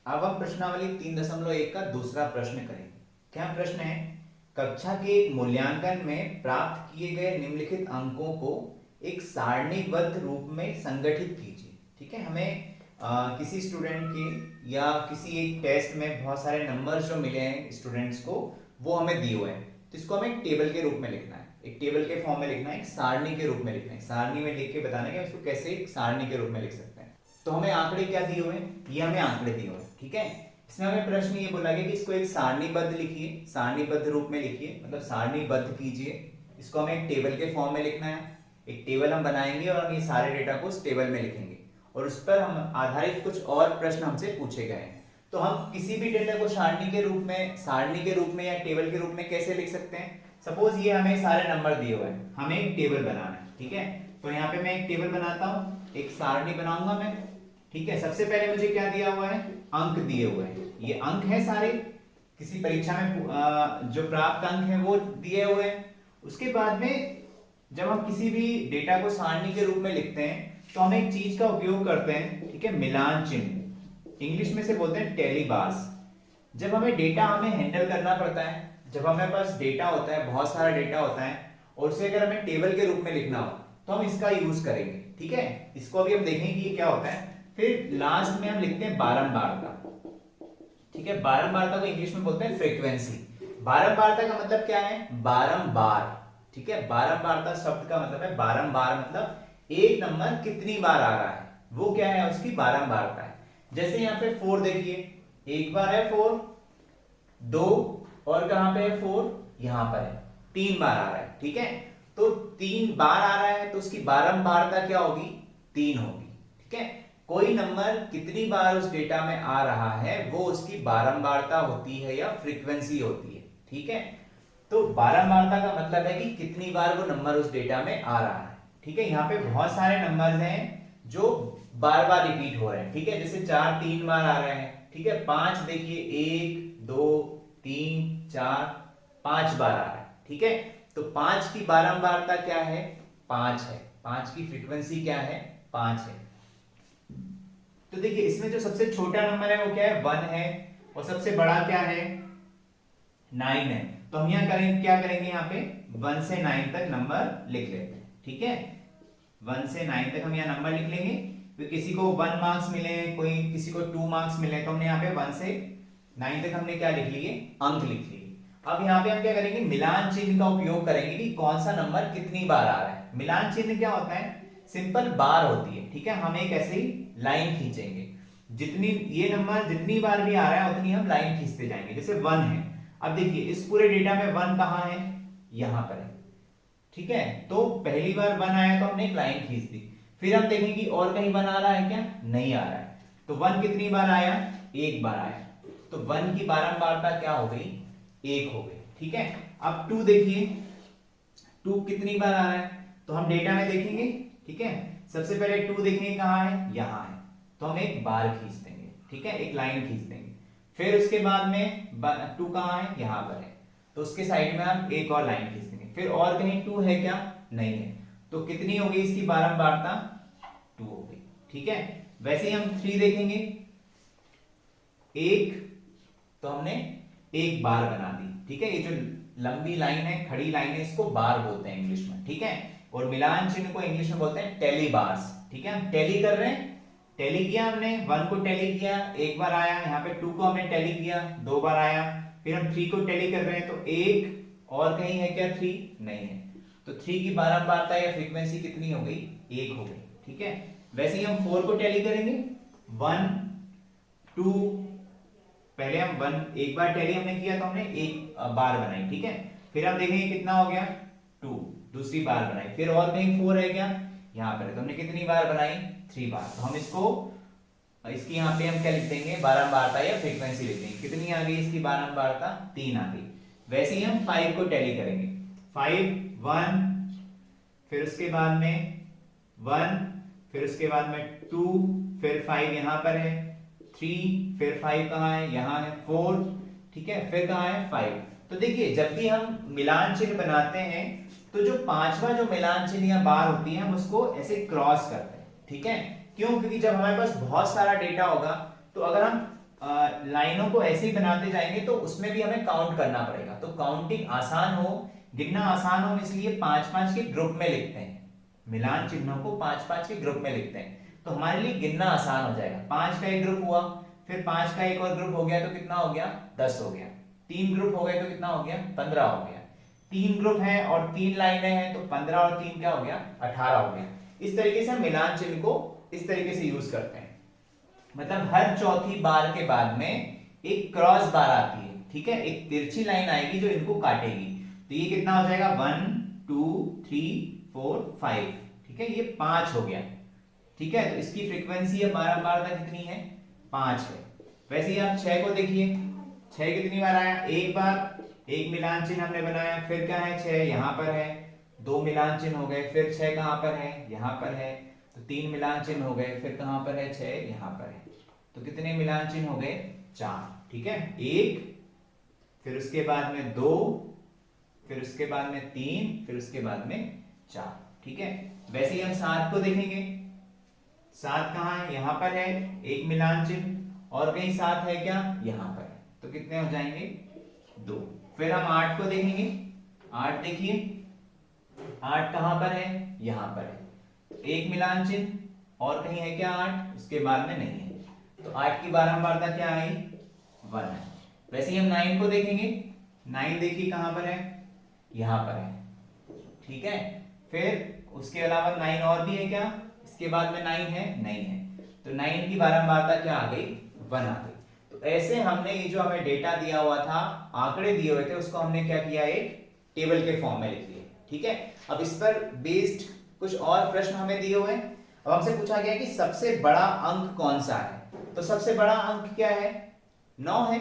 अब हम प्रश्नावली 3.1 का दूसरा प्रश्न करेंगे। क्या प्रश्न है, कक्षा के मूल्यांकन में प्राप्त किए गए निम्नलिखित अंकों को एक सारणीबद्ध रूप में संगठित कीजिए। ठीक है, हमें किसी स्टूडेंट के या किसी एक टेस्ट में बहुत सारे नंबर्स जो मिले हैं स्टूडेंट्स को, वो हमें दिए हुए हैं, तो इसको हमें एक टेबल के रूप में लिखना है, एक टेबल के फॉर्म में लिखना है, एक सारणी के रूप में लिखना है। सारणी में लिख के बताना है कि इसको कैसे एक सारणी के रूप में लिख सकते हैं। तो हमें आंकड़े क्या दिए हुए हैं, ये हमें आंकड़े दिए हुए हैं। ठीक है, इसमें हमें प्रश्न ये बोला गया कि इसको एक सारणीबद्ध लिखिए, सारणीबद्ध रूप में लिखिए, मतलब सारणीबद्ध कीजिए। इसको हमें एक टेबल के फॉर्म में लिखना है, एक टेबल हम बनाएंगे और हम ये सारे डेटा को उस टेबल में लिखेंगे, और उस पर हम आधारित कुछ और प्रश्न हमसे पूछे गए हैं। तो हम किसी भी डेटा को सारणी के रूप में या टेबल के रूप में कैसे लिख सकते हैं। सपोज ये हमें सारे नंबर दिए हुए हैं, हमें एक टेबल बनाना है। ठीक है, तो यहाँ पे मैं एक टेबल बनाता हूँ, एक सारणी बनाऊंगा मैं। ठीक है, सबसे पहले मुझे क्या दिया हुआ है, अंक दिए हुए हैं, ये अंक है सारे, किसी परीक्षा में जो प्राप्त अंक है वो दिए हुए हैं। उसके बाद में जब हम किसी भी डेटा को सारणी के रूप में लिखते हैं, तो हम एक चीज का उपयोग करते हैं, ठीक है, मिलान चिन्ह, इंग्लिश में से बोलते हैं टेली बार्स। जब हमें डेटा हैंडल करना पड़ता है, जब हमारे पास डेटा होता है, बहुत सारा डेटा होता है, और उसे अगर हमें टेबल के रूप में लिखना हो तो हम इसका यूज करेंगे। ठीक है, इसको अभी हम देखेंगे कि ये क्या होता है। फिर लास्ट में हम लिखते हैं बारंबारता। ठीक है, बारंबारता को इंग्लिश में बोलते हैं फ्रीक्वेंसी। बारंबारता का मतलब क्या है, बारंबार। ठीक है, बारंबारता शब्द का मतलब है बारंबार, मतलब एक नंबर कितनी बार आ रहा है, वो क्या है, उसकी बारंबारता है। जैसे यहाँ पे 4 देखिए, एक बार है 4, 2, और कहां पे है 4, यहां पर है, 3 बार आ रहा है। ठीक है, तो 3 बार आ रहा है तो उसकी बारंबारता क्या होगी, 3 होगी। ठीक है, कोई नंबर कितनी बार उस डेटा में आ रहा है वो उसकी बारंबारता होती है या फ्रीक्वेंसी होती है। ठीक है, तो बारंबारता का मतलब है कि कितनी बार वो नंबर उस डेटा में आ रहा है। ठीक है, यहाँ पे बहुत सारे नंबर्स हैं जो बार बार रिपीट हो रहे हैं। ठीक है, जैसे 4 3 बार आ रहे हैं। ठीक है, 5 देखिए, 1 2 3 4 5 बार आ रहा है। ठीक है, तो 5 की बारंबारता क्या है, 5 है, 5 की फ्रीक्वेंसी क्या है, 5 है। तो देखिए इसमें जो सबसे छोटा नंबर है वो क्या है, 1 है, और सबसे बड़ा क्या है, 9 है। तो हम यहाँ करेंगे, क्या करेंगे, यहाँ पे 1 से 9 तक नंबर लिख लेते हैं। ठीक है, 1 से 9 तक हम यहाँ नंबर लिख लेंगे। तो किसी को 1 मार्क्स मिले, कोई किसी को 2 मार्क्स मिले, तो हमने यहाँ पे 1 से 9 तक हमने क्या लिख लिए, अंक लिख लिए। अब यहाँ पे हम क्या करेंगे, मिलान चिन्ह का उपयोग करेंगे कि कौन सा नंबर कितनी बार आ रहा है। मिलान चिन्ह क्या होता है, सिंपल बार होती है। ठीक है, हम एक ऐसे ही लाइन खींचेंगे, जितनी ये नंबर जितनी बार भी आ रहा है उतनी हम लाइन खींचते जाएंगे। जैसे 1 है, अब देखिए इस पूरे डेटा में 1 कहाँ है, यहां पर है। ठीक है, तो पहली बार 1 आया तो हमने एक लाइन खींच दी। फिर हम देखेंगे कि और कहीं 1 आ रहा है क्या, नहीं आ रहा है। तो 1 कितनी बार आया, एक बार आया, तो 1 की बारंबारता क्या हो गई, 1 हो गई। ठीक है, अब 2 देखिए, 2 कितनी बार आ रहा है, तो हम डेटा में देखेंगे। ठीक है, सबसे पहले 2 देखेंगे कहाँ है, यहाँ है, तो हम एक बार खींच देंगे। ठीक है, एक लाइन खींच देंगे। फिर उसके बाद में 2 कहाँ है, यहाँ पर है, तो उसके साइड में हम एक और लाइन खींच देंगे। फिर और कहीं 2 है क्या, नहीं है, तो कितनी हो गई इसकी बारंबारता, 2 हो गई। ठीक है, वैसे ही हम 3 देखेंगे, 1, तो हमने एक बार बना दी। ठीक है, ये जो लंबी लाइन है, खड़ी लाइन है, इसको बार बोलते हैं इंग्लिश में, ठीक है। और मिलान चिन्ह को इंग्लिश में बोलते हैं टेली बार्स, ठीक है। हम टेली कर रहे हैं, टेली किया हमने, 1 को टेली किया, एक बार आया, यहाँ पे 2 को हमने टेली किया, 2 बार आया, फिर हम 3 को टेली कर रहे हैं, तो एक और कहीं है क्या 3? नहीं है, तो 3 की बारंबारता या फ्रीक्वेंसी कितनी हो गई? 1 हो गई, ठीक है। वैसे ही हम 4 को टेली करेंगे, 1 2, पहले हम 1 एक बार टेली हमने किया तो हमने एक बार बनाई, ठीक है। फिर हम देखेंगे कितना हो गया 2, दूसरी बार बनाई, फिर और कहीं 4 है क्या? यहाँ पर तो हमने कितनी बार बनाई? 3 बार। तो हम इसको, इसकी यहाँ पे हम क्या लिख देंगे? बारंबारता या फ्रीक्वेंसी लिख देंगे। कितनी आ गई इसकी बारंबारता? 3 आ गई। वैसे ही हम 5 को टैली करेंगे, 5 1, फिर उसके बाद में 1, फिर उसके बाद में 2, फिर 5 यहाँ पर है, 3, फिर 5 कहाँ है? यहाँ है, 4, ठीक है, फिर कहाँ है? 5। तो देखिए जब भी हम मिलान चिन्ह बनाते हैं तो जो पांचवा जो मिलान चिन्ह या बार होती है हम उसको ऐसे क्रॉस करते हैं, ठीक है। क्यों? क्योंकि जब हमारे पास बहुत सारा डेटा होगा तो अगर हम लाइनों को ऐसे ही बनाते जाएंगे तो उसमें भी हमें काउंट करना पड़ेगा। तो काउंटिंग आसान हो, गिनना आसान हो, इसलिए 5-5 के ग्रुप में लिखते हैं। मिलान चिन्हों को 5-5 के ग्रुप में लिखते हैं तो हमारे लिए गिनना आसान हो जाएगा। 5 का एक ग्रुप हुआ, फिर 5 का एक और ग्रुप हो गया तो कितना हो गया? 10 हो गया। 3 ग्रुप हो गए तो कितना हो गया? 15 हो गया। 3 ग्रुप है और 3 लाइनें हैं तो 15 और 3 क्या हो गया? 18 हो गया। इस तरीके से हम मिलान चिन्ह को इस तरीके से यूज करते हैं। मतलब हर चौथी बार के बाद में एक क्रॉस बार आती है, ठीक है, एक तिरछी लाइन आएगी जो इनको काटेगी। तो ये कितना हो जाएगा? 1 2 3 4 5, ठीक है, ये 5 हो गया, ठीक है। तो इसकी फ्रीक्वेंसी या बारंबारता कितनी है? 5 है। वैसे ही आप 6 को देखिए, 6 कितनी बार आया? एक बार, एक मिलान चिन्ह हमने बनाया, फिर क्या है? 6 यहाँ पर है, 2 मिलान चिन्ह हो गए, फिर 6 कहाँ पर है? यहाँ पर है, तो 3 मिलान चिन्ह हो गए, फिर कहाँ पर है? 6 यहाँ पर है, तो कितने मिलान चिन्ह हो गए? 4, ठीक है। 1, फिर उसके बाद में 2, फिर उसके बाद में 3, फिर उसके बाद में 4, ठीक है। वैसे ही हम 7 को देखेंगे, 7 कहाँ है? यहाँ पर है, एक मिलान चिन्ह, और कहीं 7 है क्या? यहाँ पर है, तो कितने हो जाएंगे? 2। फिर हम 8 को देखेंगे, 8 देखिए, 8 कहां पर है? यहां पर है, एक मिलान चिन्ह, और कहीं है क्या 8? उसके बाद में नहीं है, तो 8 की बारंबारता क्या आई? 1 है। वैसे ही हम 9 को देखेंगे, 9 देखिए कहां पर है? यहां पर है, ठीक है। फिर उसके अलावा 9 और भी है क्या? इसके बाद में 9 है? नहीं है, तो 9 की बारंबारता क्या आ गई? 1 आ गई। तो ऐसे हमने ये जो हमें डेटा दिया हुआ था, आंकड़े दिए हुए थे, उसको हमने क्या किया? एक टेबल के फॉर्म में लिख लिया, ठीक है। अब इस पर बेस्ड कुछ और प्रश्न हमें दिए हुए हैं। अब हमसे पूछा गया कि सबसे बड़ा अंक कौन सा है, तो सबसे बड़ा अंक क्या है? 9 है।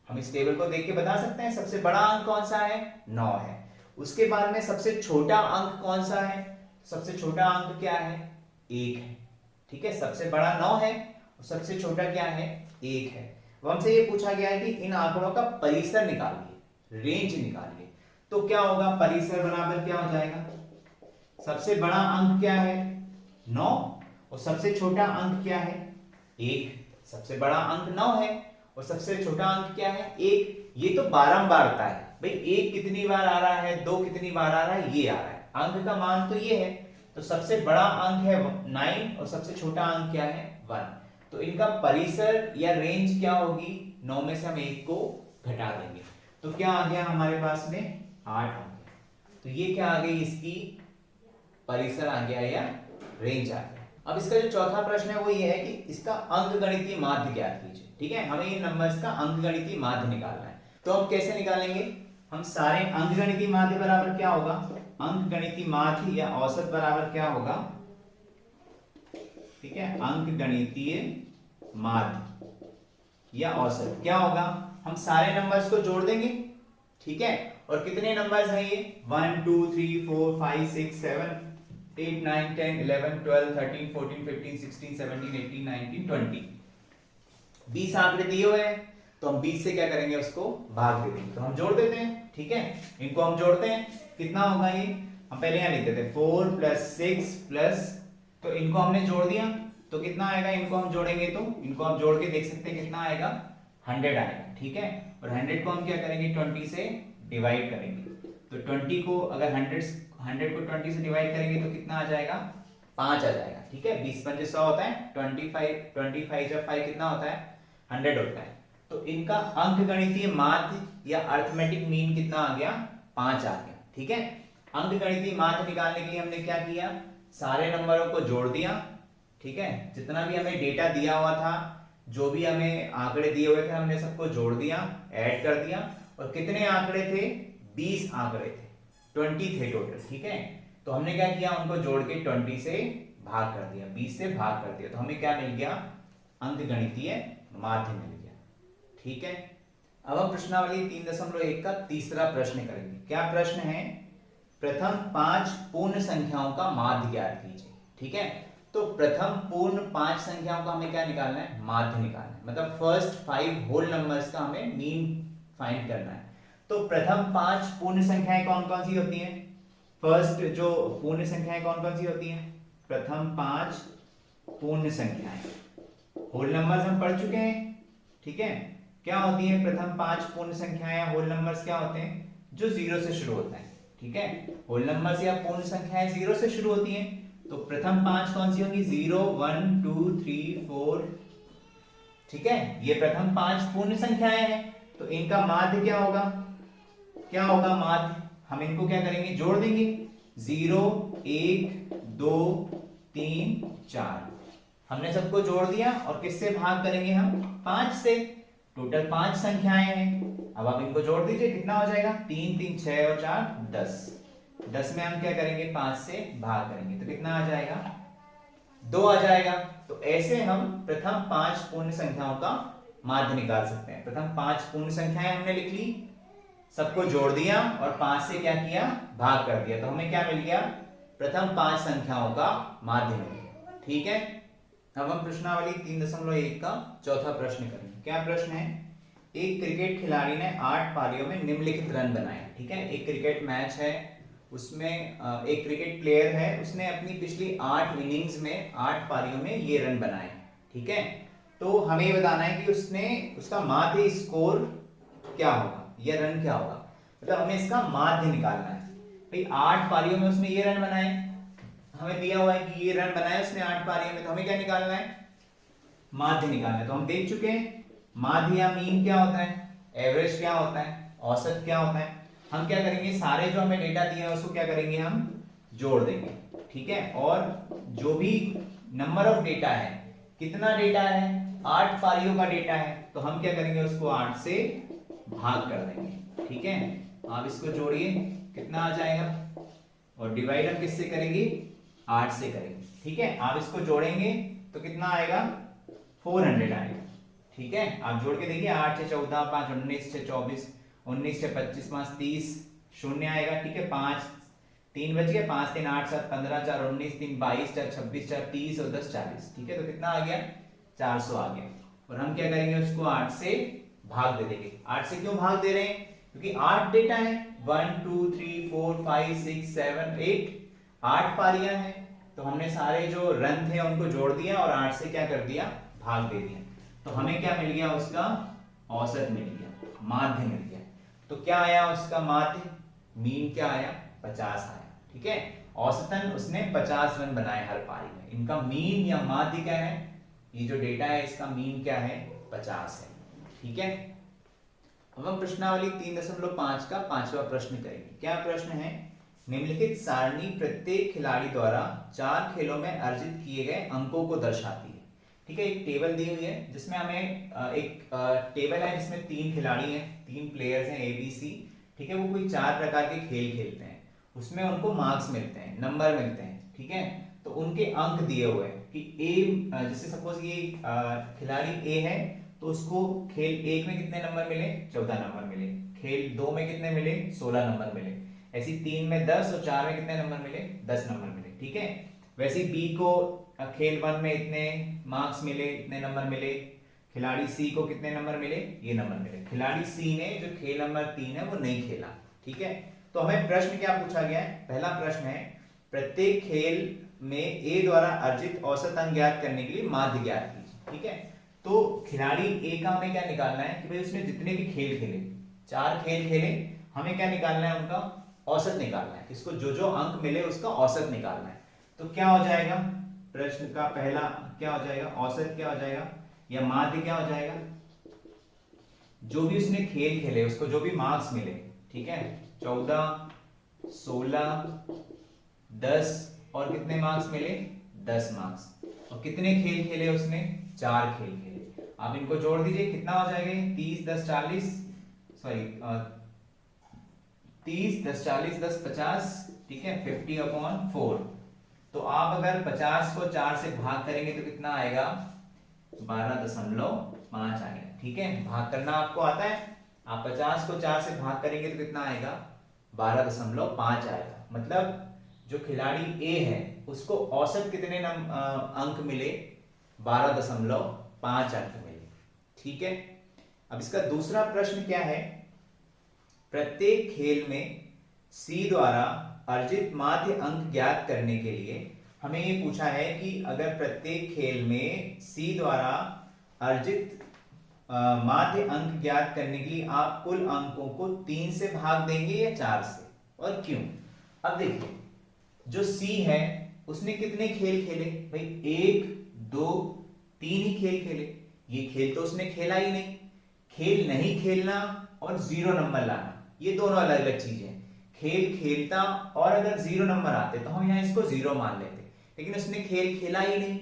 हम इस टेबल को देख के बता सकते हैं सबसे बड़ा अंक कौन सा है? 9 है। उसके बाद में सबसे छोटा अंक कौन सा है? सबसे छोटा अंक क्या है? 1 है, ठीक है। सबसे बड़ा 9 है और सबसे छोटा क्या है? 1 है। अब हमसे ये पूछा गया है कि इन आंकड़ों का परिसर निकालिए, रेंज निकालिए। तो क्या होगा? परिसर बराबर क्या हो जाएगा? सबसे बड़ा अंक क्या है? 9, और सबसे छोटा अंक क्या है? 1। सबसे बड़ा अंक 9 है और सबसे छोटा अंक क्या है? 1। ये तो बारंबारता है भाई, 1 कितनी बार आ रहा है, 2 कितनी बार आ रहा है, ये आ रहा है। अंक का मान तो ये है, तो सबसे बड़ा अंक है 9 और सबसे छोटा अंक क्या है? 1। तो इनका परिसर या रेंज क्या होगी? 9 में से हम 1 को घटा देंगे, तो क्या आ गया हमारे पास में? 8 आ गया। तो ये क्या आ गई? इसकी परिसर आ गया या रेंज आ गया। अब इसका जो चौथा प्रश्न है वो ये है कि इसका अंकगणितीय माध्य ज्ञात कीजिए, ठीक है। हमें इन नंबर्स का अंकगणितीय माध्य निकालना है। तो हम कैसे निकालेंगे? हम सारे अंकगणितीय माध्य बराबर क्या होगा? अंकगणितीय माध्य या औसत बराबर क्या होगा? ठीक है, अंकगणितीय माध्य या औसत क्या होगा? हम सारे नंबर्स को जोड़ देंगे, ठीक है। और कितने नंबर्स हैं ये? 1 2 3 4 5 6 7 8 9 10 11 12 13 14 15 16 17 18 19 20। 20 आंकड़े दिए हुए हैं, तो हम 20 से क्या करेंगे? उसको भाग दे देंगे। तो हम जोड़ देते हैं, ठीक है। इनको हम जोड़ते हैं, कितना होगा ये? हम पहले यहां लिख देते हैं 4 + 6 प्लस, तो इनको हमने जोड़ दिया तो कितना आएगा? इनको हम जोड़ेंगे तो इनको हम जोड़ के देख सकते हैं कितना आएगा? 100 आएगा, ठीक है। और 100 को हम क्या करेंगे? 20 से डिवाइड करेंगे तो 20 को अगर 100 को 20 से डिवाइड करेंगे तो कितना आ जाएगा 5 आ जाएगा। ठीक है, 20 पंजे 100 होता है, 25 जब 5 कितना होता है 100 होता है। तो इनका अंकगणितीय माध्य या अर्थमेटिक मीन कितना आ गया 5 आ गया। ठीक है, अंकगणितीय माध्य निकालने के लिए हमने क्या किया, सारे नंबरों को जोड़ दिया। ठीक है, जितना भी हमें डेटा दिया हुआ था, जो भी हमें आंकड़े दिए हुए थे, हमने सबको जोड़ दिया, ऐड कर दिया। और कितने आंकड़े थे 20 आंकड़े थे, 20 थे टोटल। ठीक है, तो हमने क्या किया, उनको जोड़ के 20 से भाग कर दिया, 20 से भाग कर दिया, तो हमें क्या मिल गया अंकगणितीय माध्य मिल गया। ठीक है, अब हम प्रश्नावली 3.1 का तीसरा प्रश्न करेंगे। क्या प्रश्न है, प्रथम 5 पूर्ण संख्याओं का माध्य ज्ञात कीजिए। ठीक है, तो प्रथम पूर्ण 5 संख्याओं का हमें क्या निकालना है, माध्य निकालना है, मतलब फर्स्ट 5 होल नंबर्स का हमें मीन फाइंड करना है। तो प्रथम 5 पूर्ण संख्याएं कौन कौन सी होती हैं, फर्स्ट जो पूर्ण संख्याएं कौन कौन सी होती हैं, प्रथम 5 पूर्ण संख्याएं होल नंबर्स हम पढ़ चुके हैं। ठीक है, क्या होती है प्रथम 5 पूर्ण संख्याएं या होल नंबर्स, क्या होते हैं, जो 0 से शुरू होता है। ठीक है, होल नंबर्स या पूर्ण संख्याएं 0 से शुरू होती हैं, तो प्रथम 5 कौन सी होंगी, 0 1 2 3 4। ठीक है, ये प्रथम 5 पूर्ण संख्याएं हैं, तो इनका माध्य क्या होगा, क्या होगा माध्य, हम इनको क्या करेंगे, जोड़ देंगे, 0 1 2 3 4। हमने सबको जोड़ दिया और किससे भाग करेंगे हम, 5 से। टोटल 5 संख्याएं हैं, अब आप इनको जोड़ दीजिए, कितना हो जाएगा, 3 3 6 और 4 10। 10 में हम क्या करेंगे, 5 से भाग करेंगे, तो कितना आ जाएगा, 2 आ जाएगा। तो ऐसे हम प्रथम 5 पूर्ण संख्याओं का माध्य निकाल सकते हैं। प्रथम 5 पूर्ण संख्याएं हमने लिख ली, सबको जोड़ दिया और 5 से क्या किया, भाग कर दिया, तो हमें क्या मिल गया, प्रथम 5 संख्याओं का माध्य मिल गया। ठीक है, अब हम प्रश्नावली 3.1 का चौथा प्रश्न करेंगे। क्या प्रश्न है, एक क्रिकेट खिलाड़ी ने 8 पारियों में निम्नलिखित रन बनाए। ठीक है, एक क्रिकेट मैच है, उसमें एक क्रिकेट प्लेयर है, उसने अपनी पिछली 8 इनिंग्स में 8 पारियों में ये रन बनाए। ठीक है, तो हमें ये बताना है कि उसने उसका माध्य स्कोर क्या होगा, ये रन क्या होगा, मतलब हमें इसका माध्य निकालना है। भाई 8 पारियों में उसने ये रन बनाए, हमें दिया हुआ है कि ये रन बनाए उसने 8 पारियों में, तो हमें क्या निकालना है, माध्य निकालना है। तो हम देख चुके हैं माध्य या मीन क्या होता है, एवरेज क्या होता है, औसत क्या होता है। हम क्या करेंगे, सारे जो हमें डेटा दिया है उसको क्या करेंगे, हम जोड़ देंगे। ठीक है, और जो भी नंबर ऑफ डेटा है, कितना डेटा है, 8 पारियों का डेटा है, तो हम क्या करेंगे, उसको 8 से भाग कर देंगे। ठीक है, आप इसको जोड़िए, कितना आ जाएगा, और डिवाइड हम किससे करेंगे, 8 से करेंगे। ठीक है, आप इसको जोड़ेंगे तो कितना आएगा, 400 आएगा। ठीक है, आप जोड़ के देखिए, 8 से 14 5 19 से 24 19 से 25 5 30 शून्य आएगा। ठीक है, 5 3 बच गया, 5 3 8 7 15 4 19 3 22 4 26 4 30 और 10 40। ठीक है, तो कितना आ गया, 400 आ गया। और हम क्या करेंगे, उसको 8 से भाग दे देंगे। 8 से क्यों भाग दे रहे हैं, क्योंकि 8 डेटा है, 1 2 3 4 5 6 7 8, 8 पारियां हैं, तो हमने सारे जो रन थे उनको जोड़ दिया और 8 से क्या कर दिया, भाग दे दिया, तो हमें क्या मिल गया, उसका औसत मिल गया, माध्य मिल गया। तो क्या आया उसका माध्य, मीन क्या आया, 50 आया। ठीक है, औसतन उसने 50 रन बनाए हर पारी में, इनका मीन या माध्य क्या है, ये जो डेटा है इसका मीन क्या है, 50 है। ठीक है, अब हम प्रश्नावली 3.5 का पांचवा प्रश्न करेंगे। क्या प्रश्न है, निम्नलिखित सारणी प्रत्येक खिलाड़ी द्वारा 4 खेलों में अर्जित किए गए अंकों को दर्शाती है। ठीक है, एक टेबल दी हुई है जिसमें हमें एक टेबल है जिसमें 3 खिलाड़ी हैं, 3 प्लेयर्स हैं ABC। ठीक है, वो कोई 4 प्रकार के खेल खेलते हैं, उसमें उनको मार्क्स मिलते हैं, नंबर मिलते हैं। ठीक है, तो उनके अंक दिए हुए हैं कि ए, जैसे सपोज ये खिलाड़ी ए है, तो उसको खेल 1 में कितने नंबर मिले, 14 नंबर मिले, खेल 2 में कितने मिले, 16 नंबर मिले, ऐसी 3 में 10 और 4 में कितने नंबर मिले, 10 नंबर मिले। ठीक है, वैसे बी को खेल 1 में इतने मार्क्स मिले, इतने नंबर मिले, खिलाड़ी सी को कितने नंबर मिले, ये नंबर मिले। खिलाड़ी सी ने जो खेल नंबर 3 है वो नहीं खेला। ठीक है, तो हमें प्रश्न क्या पूछा गया है, पहला प्रश्न है प्रत्येक खेल में ए द्वारा अर्जित औसत अंक ज्ञात करने के लिए माध्य ज्ञात कीजिए। ठीक है, तो खिलाड़ी ए का हमें क्या निकालना है कि भाई उसने जितने भी खेल खेले, 4 खेल खेले, हमें क्या निकालना है, उनका औसत निकालना है। इसको जो जो अंक मिले उसका औसत निकालना है। तो क्या हो जाएगा, प्रश्न का पहला क्या हो जाएगा, औसत क्या हो जाएगा या माध्य क्या हो जाएगा, जो भी उसने खेल खेले उसको जो भी मार्क्स मिले, ठीक है, 14, 16, 10 और कितने मार्क्स मिले, 10 मार्क्स। और कितने खेल खेले उसने, 4 खेल खेले। आप इनको जोड़ दीजिए, कितना हो जाएगा, 30 10 40, सॉरी 30 10 40 10 50, ठीक है, 50/4। तो आप अगर 50 को 4 से भाग करेंगे तो कितना आएगा, 12.5 आएगा। ठीक है, भाग करना आपको आता है, आप 50 को 4 से भाग करेंगे तो कितना आएगा, 12.5 आएगा। मतलब जो खिलाड़ी ए है उसको औसत कितने अंक मिले, 12.5 अंक मिले। ठीक है, अब इसका दूसरा प्रश्न क्या है, प्रत्येक खेल में सी द्वारा अर्जित माध्य अंक ज्ञात करने के लिए हमें ये पूछा है कि अगर प्रत्येक खेल में सी द्वारा अर्जित माध्य अंक ज्ञात करने के लिए आप कुल अंकों को 3 से भाग देंगे या 4 से, और क्यों। अब देखिए, जो सी है उसने कितने खेल खेले भाई, 1 2 3 ही खेल खेले। ये खेल तो उसने खेला ही नहीं। खेल नहीं खेलना और 0 नंबर लाना ये दोनों अलग अलग चीजें हैं। खेल खेलता और अगर 0 नंबर आते तो हम यहाँ इसको 0 मान लेते, लेकिन उसने खेल खेला ही नहीं।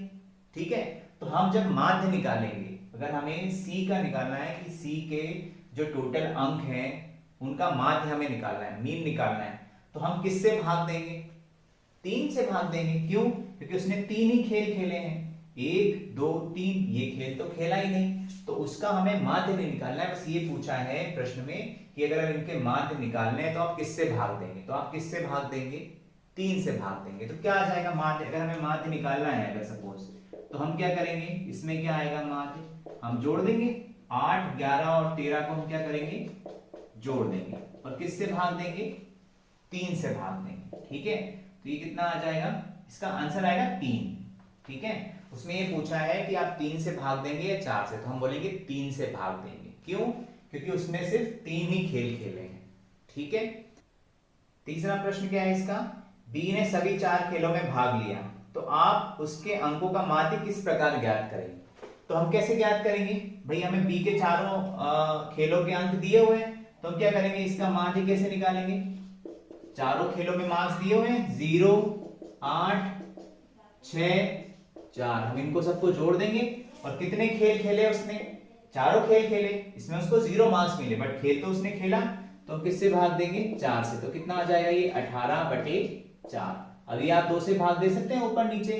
ठीक है, तो हम जब माध्य निकालेंगे, अगर हमें सी का निकालना है कि सी के जो टोटल अंक हैं उनका माध्य हमें निकालना है, मीन निकालना है, तो हम किससे भाग देंगे, 3 से भाग देंगे। क्यों, क्योंकि उसने 3 ही खेल खेले हैं, 1 2 3, ये खेल तो खेला ही नहीं, तो उसका हमें माध्य नहीं निकालना है। बस ये पूछा है प्रश्न में कि अगर इनके माध्य निकालने हैं तो आप किससे भाग देंगे, तो आप किससे भाग देंगे, 3 से भाग देंगे। तो क्या आ जाएगा माध्य, अगर हमें माध्य निकालना है अगर सपोज, तो हम क्या करेंगे, इसमें क्या आएगा माध्य, हम जोड़ देंगे 8 11 और 13 को हम क्या करेंगे, जोड़ देंगे और किससे भाग देंगे, 3 से भाग देंगे। ठीक है, तो ये कितना आ जाएगा, इसका आंसर आएगा 3। ठीक है, उसमें ये पूछा है कि आप 3 से भाग देंगे या 4 से, तो हम बोलेंगे 3 से भाग देंगे। क्यों, क्योंकि उसने सिर्फ 3 ही खेल खेले हैं। ठीक है, तीसरा प्रश्न क्या है इसका, बी ने सभी 4 खेलों में भाग लिया, तो आप उसके अंकों का माध्य किस प्रकार ज्ञात करेंगे। तो हम कैसे ज्ञात करेंगे भाई, हमें बी के चारों खेलों के अंक दिए हुए हैं, तो हम क्या करेंगे, इसका माध्य कैसे निकालेंगे, चारों खेलों में मार्क्स दिए हुए हैं 0 8 6 4, हम इनको सबको जोड़ देंगे और कितने खेल खेले उसने, चारों खेल खेले, इसमें उसको 0 मार्क्स मिले, बट खेल तो उसने खेला, तो हम किससे भाग देंगे, 4 से। तो कितना आ जाएगा ये 18/4। अभी आप 2 से भाग दे सकते हैं ऊपर नीचे,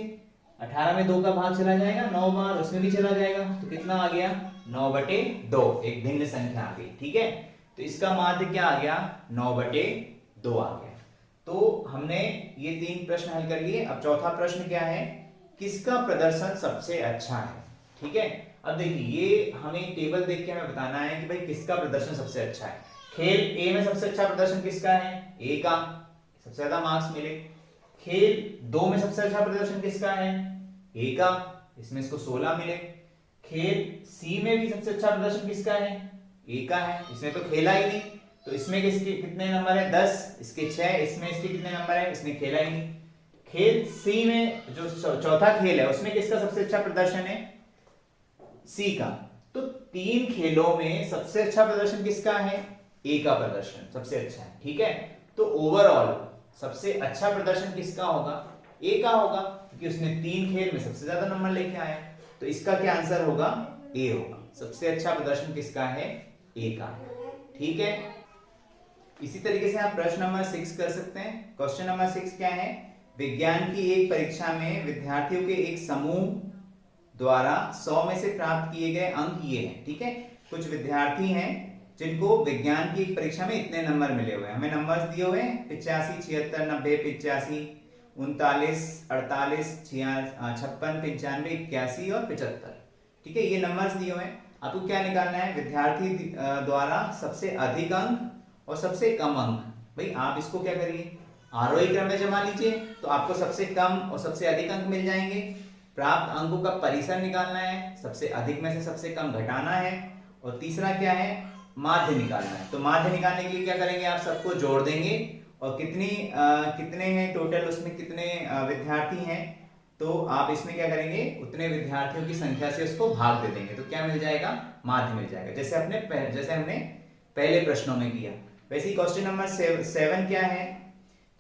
18 में 2 का भाग चला जाएगा, 9 बार उसमें भी चला जाएगा, तो कितना आ गया 9/2, एक भिन्न संख्या आ गई। ठीक है, तो इसका माध्य क्या आ गया, 9/2 आ गया। तो हमने ये 3 प्रश्न हल कर लिए। अब चौथा प्रश्न क्या है, किसका प्रदर्शन सबसे अच्छा है। ठीक है, अब देखिए ये हमें टेबल देख के हमें बताना है कि भाई किसका प्रदर्शन सबसे अच्छा है। खेल ए में सबसे अच्छा प्रदर्शन किसका है, ए का, सबसे ज्यादा मार्क्स मिले। खेल 2 में सबसे अच्छा प्रदर्शन किसका है, ए का, इसमें इसको 16 मिले। खेल सी में भी सबसे अच्छा प्रदर्शन किसका है, ए का है, इसमें तो खेला ही नहीं, तो इसमें किसके कितने नंबर है, 10, इसके 6, इसमें इसके कितने नंबर है, इसने खेला ही नहीं। खेल सी में जो चौथा खेल है उसमें किसका सबसे अच्छा प्रदर्शन है, सी का। तो 3 खेलों में सबसे अच्छा प्रदर्शन किसका है, ए का प्रदर्शन सबसे अच्छा है। ठीक है, तो ओवरऑल सबसे अच्छा प्रदर्शन किसका होगा, ए का होगा, क्योंकि उसने 3 खेल में सबसे ज्यादा नंबर लेके आया। तो इसका क्या आंसर होगा, ए होगा, सबसे अच्छा प्रदर्शन किसका है, ए का है। ठीक है, इसी तरीके से आप प्रश्न नंबर 6 कर सकते हैं। क्वेश्चन नंबर 6 क्या है, विज्ञान की एक परीक्षा में विद्यार्थियों के एक समूह द्वारा 100 में से प्राप्त किए गए अंक ये हैं। ठीक है, कुछ विद्यार्थी हैं जिनको विज्ञान की एक परीक्षा में इतने नंबर मिले हुए हैं, हमें नंबर्स दिए हुए हैं 85 76 90 85 39 48 56 95 81 और 75। ठीक है, ये नंबर्स दिए हुए हैं। आपको क्या निकालना है, विद्यार्थी द्वारा सबसे अधिक अंक और सबसे कम अंक। भाई आप इसको क्या करिए, आरोही क्रम में जमा लीजिए, तो आपको सबसे कम और सबसे अधिक अंक मिल जाएंगे। प्राप्त अंकों का परिसर निकालना है, सबसे अधिक में से सबसे कम घटाना है। और तीसरा क्या है, माध्य निकालना है। तो माध्य निकालने के लिए क्या करेंगे, आप सबको जोड़ देंगे और कितने हैं टोटल, उसमें कितने विद्यार्थी हैं, तो आप इसमें क्या करेंगे, उतने विद्यार्थियों की संख्या से उसको भाग दे देंगे, तो क्या मिल जाएगा, माध्य मिल जाएगा, जैसे हमने पहले प्रश्नों में किया। वैसे ही क्वेश्चन नंबर 7 क्या है,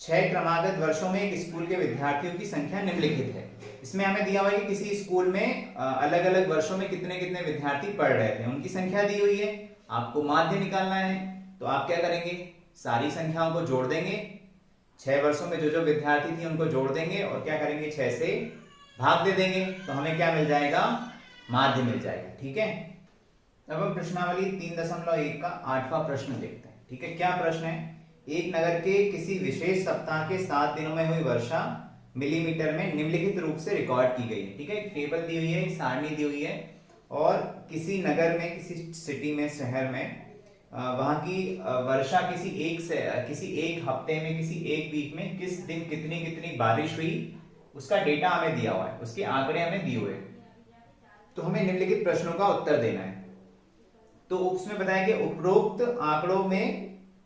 6 क्रमागत वर्षों में एक स्कूल के विद्यार्थियों की संख्या निम्नलिखित है। इसमें हमें दिया हुआ है कि किसी स्कूल में अलग अलग वर्षों में कितने कितने विद्यार्थी पढ़ रहे थे, उनकी संख्या दी हुई है, आपको माध्य निकालना है। तो आप क्या करेंगे, सारी संख्याओं को जोड़ देंगे, 6 वर्षों में जो जो विद्यार्थी थी उनको जोड़ देंगे और क्या करेंगे, 6 से भाग दे देंगे, तो हमें क्या मिल जाएगा, माध्य मिल जाएगा। ठीक है, अब हम प्रश्नावली 3.1 का 8वां प्रश्न देखते हैं। ठीक है, क्या प्रश्न है, एक नगर के किसी विशेष सप्ताह के 7 दिनों में हुई वर्षा मिलीमीटर में निम्नलिखित रूप से रिकॉर्ड की गई है। ठीक है, एक टेबल दी हुई है, सारणी दी हुई है, और किसी नगर में, किसी सिटी में, शहर में वहां की वर्षा किसी एक हफ्ते में, किसी एक वीक में किस दिन कितनी कितनी बारिश हुई, उसका डेटा हमें दिया हुआ है, उसके आंकड़े हमें दिए हुए हैं। तो हमें निम्नलिखित प्रश्नों का उत्तर देना है। तो उसमें बताया कि उपरोक्त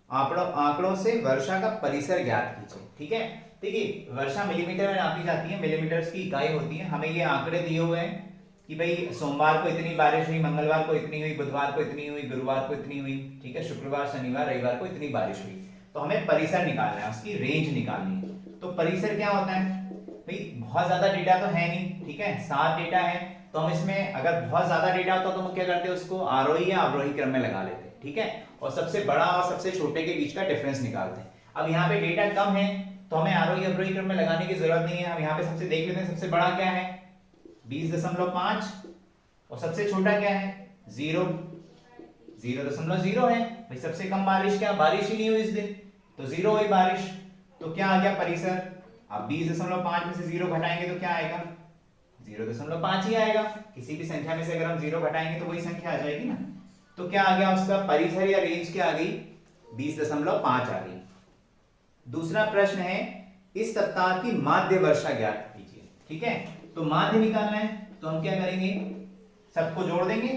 आंकड़ों से वर्षा का परिसर ज्ञात कीजिए। ठीक है, देखिए वर्षा मिलीमीटर में नापी जाती है, मिलीमीटर की इकाई होती है। हमें ये आंकड़े दिए हुए हैं कि भाई सोमवार को इतनी बारिश हुई, मंगलवार को इतनी हुई, बुधवार को इतनी हुई, गुरुवार को इतनी हुई, ठीक है, शुक्रवार, शनिवार, रविवार को इतनी बारिश हुई। तो हमें परिसर निकालना है, उसकी रेंज निकालनी है। तो परिसर क्या होता है भाई, बहुत ज्यादा डेटा तो है नहीं, ठीक है, 7 डेटा है, तो हम इसमें अगर बहुत ज्यादा डेटा होता तो हम क्या करते हैं, उसको आरोही या अवरोही क्रम में लगा लेते हैं। ठीक है, और सबसे बड़ा और सबसे छोटे के बीच का डिफरेंस निकालते हैं। अब यहाँ पे डेटा कम है तो हमें आरोही अवरोही क्रम में लगाने की जरूरत नहीं है। हम यहाँ पे सबसे देख लेते हैं, सबसे बड़ा क्या है 20.5 और सबसे छोटा क्या है 0.0 है। भाई सबसे कम बारिश क्या, बारिश ही नहीं हुई इस दिन, तो 0 हुई बारिश, तो क्या आ गया परिसर। अब 20.5 में से 0 घटाएंगे तो क्या आएगा, 0.5 ही आएगा। किसी भी संख्या में से अगर हम 0 घटाएंगे तो वही संख्या आ जाएगी ना। तो क्या आ गया उसका परिसर या रेंज, क्या आ गई 20.5 आ गई। दूसरा प्रश्न है, इस सप्ताह की माध्य वर्षा ज्ञात कीजिए। ठीक है, तो माध्य निकालना है, तो हम क्या करेंगे, सबको जोड़ देंगे,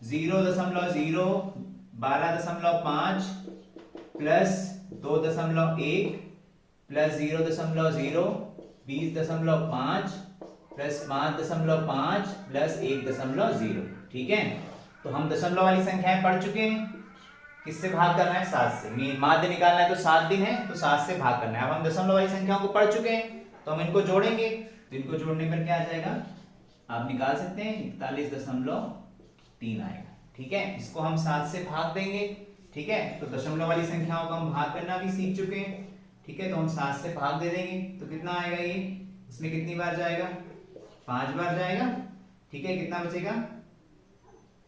0.0, 12.5 प्लस 2.1 प्लस 0.0, 20.5 प्लस 5.5 प्लस 1.0। ठीक है, तो हम दशमलव वाली संख्याएं पढ़ चुके हैं। किससे भाग करना है, 7 से। माध्य निकालना है तो 7 दिन है, तो 7 से भाग करना है। अब हम दशमलव वाली संख्याओं को पढ़ चुके हैं, तो हम इनको जोड़ेंगे, तो इनको जोड़ने पर क्या आ जाएगा, आप निकाल सकते हैं 41.3 आएगा। ठीक है, इसको हम 7 से भाग देंगे। ठीक है, तो दशमलव वाली संख्याओं को हम भाग करना भी सीख चुके हैं। ठीक है, तो हम 7 से भाग दे देंगे, तो कितना आएगा ये, इसमें कितनी बार जाएगा, 5 बार जाएगा। ठीक है, कितना बचेगा,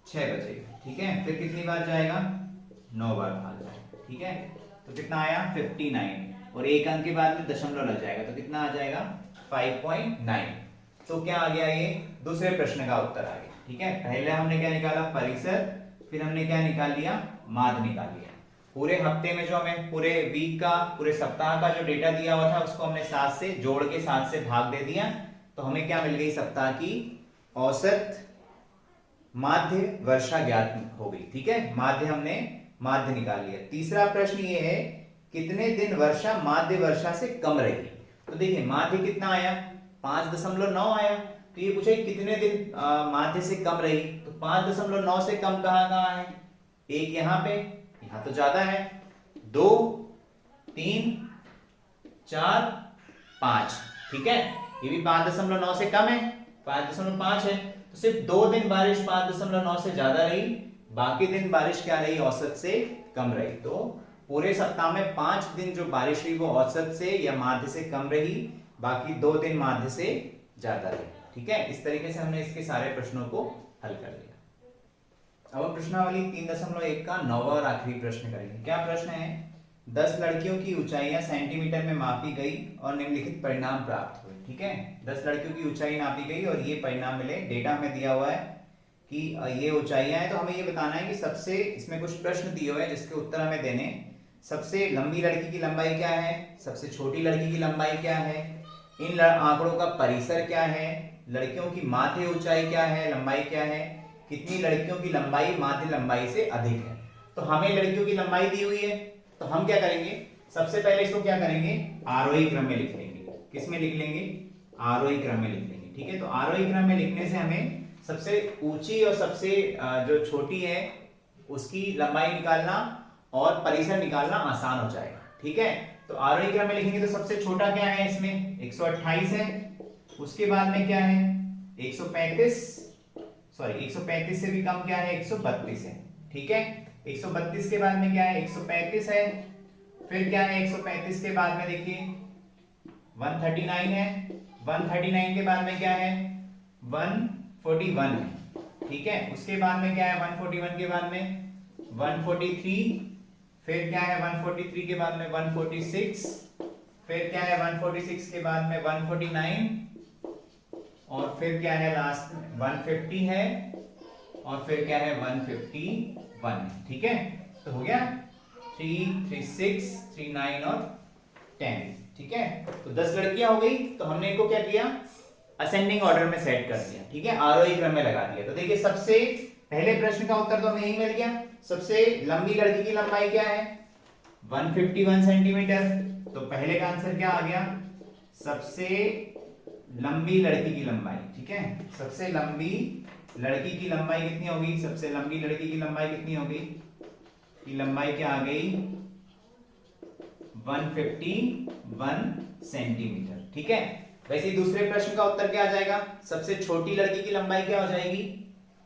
6 बचेगा। ठीक है, फिर कितनी बार जाएगा, 9 बार भाग जाएगा। ठीक है, तो कितना आया 59, और एक अंक के बाद में दशमलव लग जाएगा, तो कितना आ जाएगा 5.9। तो क्या आ गया, ये दूसरे प्रश्न का उत्तर आ गया। ठीक है, पहले हमने क्या निकाला, परिसर, फिर हमने क्या निकाल लिया, माध्य निकाल लिया। पूरे हफ्ते में जो हमें पूरे वीक का, पूरे सप्ताह का जो डेटा दिया हुआ था उसको हमने 7 से जोड़ के 7 से भाग दे दिया, तो हमें क्या मिल गई, सप्ताह की औसत माध्य वर्षा ज्ञात हो गई। ठीक है, हमने माध्य निकाल लिया। तीसरा प्रश्न ये है, कितने दिन वर्षा माध्य वर्षा से कम रही। तो देखिए माध्य कितना आया, 5.9 आया, तो ये पूछे कितने दिन माध्य से कम रही, तो 5.9 से कम कहाँ है, एक यहाँ पे, यहाँ तो ज्यादा है, 2, 3, 4, 5। ठीक है, ये भी 5.9 से कम है, 5.5 है, तो सिर्फ 2 दिन बारिश 5.9 से ज्यादा रही, बाकी दिन बारिश क्या रही, औसत से कम रही। तो पूरे सप्ताह में 5 दिन जो बारिश हुई वो औसत से या माध्य से कम रही, बाकी 2 दिन माध्य से ज्यादा रही। ठीक है, इस तरीके से हमने इसके सारे प्रश्नों को हल कर लिया। अब हम प्रश्नावली 3.1 का 9वां और आखिरी प्रश्न करेंगे। क्या प्रश्न है, 10 लड़कियों की ऊंचाइयां सेंटीमीटर में मापी गई और निम्नलिखित परिणाम प्राप्त हुए। ठीक है, 10 लड़कियों की ऊंचाई नापी गई और ये परिणाम मिले। डेटा हमें दिया हुआ है कि ये ऊंचाइयां हैं, तो हमें ये बताना है कि सबसे, इसमें कुछ प्रश्न दिए हुए हैं जिसके उत्तर हमें देने। सबसे लंबी लड़की की लंबाई क्या है, सबसे छोटी लड़की की लंबाई क्या है, इन आंकड़ों का परिसर क्या है, लड़कियों की माध्य ऊंचाई क्या है, लंबाई क्या है, कितनी लड़कियों की लंबाई माध्य लंबाई से अधिक है। तो तो हमें लड़कियों की लंबाई दी हुई है, तो हम क्या करेंगे, सबसे पहले इसको क्या करेंगे, आरोही क्रम में लिख लेंगे। किस में लिख लेंगे, आरोही क्रम में लिख लेंगे। ठीक है, तो आरोही क्रम में लिखने से हमें सबसे ऊंची और सबसे जो छोटी है उसकी लंबाई निकालना और परिसर निकालना आसान हो जाएगा। ठीक है, तो आरोही क्रम में लिखेंगे तो सबसे छोटा क्या है इसमें 128 है, उसके बाद में क्या है 135, सॉरी 135 से भी कम क्या है 132 है। ठीक है, 132 के बाद में क्या है 135 है, फिर क्या है 135 के बाद में देखिए 139 है, 139 के बाद में क्या है 141 है। ठीक है, उसके बाद में क्या है 141 के बाद में 143, फिर क्या है 143 के बाद में 146, फिर क्या है 146 के बाद में 149 और फिर क्या है लास्ट में 150 है और फिर क्या है 151। ठीक है, तो हो गया 3, 36, 39 और 10। ठीक है, तो 10 लड़कियां हो गई, तो हमने इनको क्या किया असेंडिंग ऑर्डर में सेट कर दिया। ठीक है, आरोही क्रम में लगा दिया। तो देखिए सबसे पहले प्रश्न का उत्तर तो हमें यही मिल गया। सबसे लंबी लड़की की लंबाई क्या है 151 सेंटीमीटर, तो पहले का आंसर क्या आ गया, सबसे लंबी लड़की की लंबाई। ठीक है, सबसे लंबी लड़की की लंबाई कितनी होगी, सबसे लंबी लड़की की लंबाई कितनी होगी, की लंबाई क्या आ गई 151 सेंटीमीटर। ठीक है, वैसे ही दूसरे प्रश्न का उत्तर क्या आ जाएगा, सबसे छोटी लड़की की लंबाई क्या हो जाएगी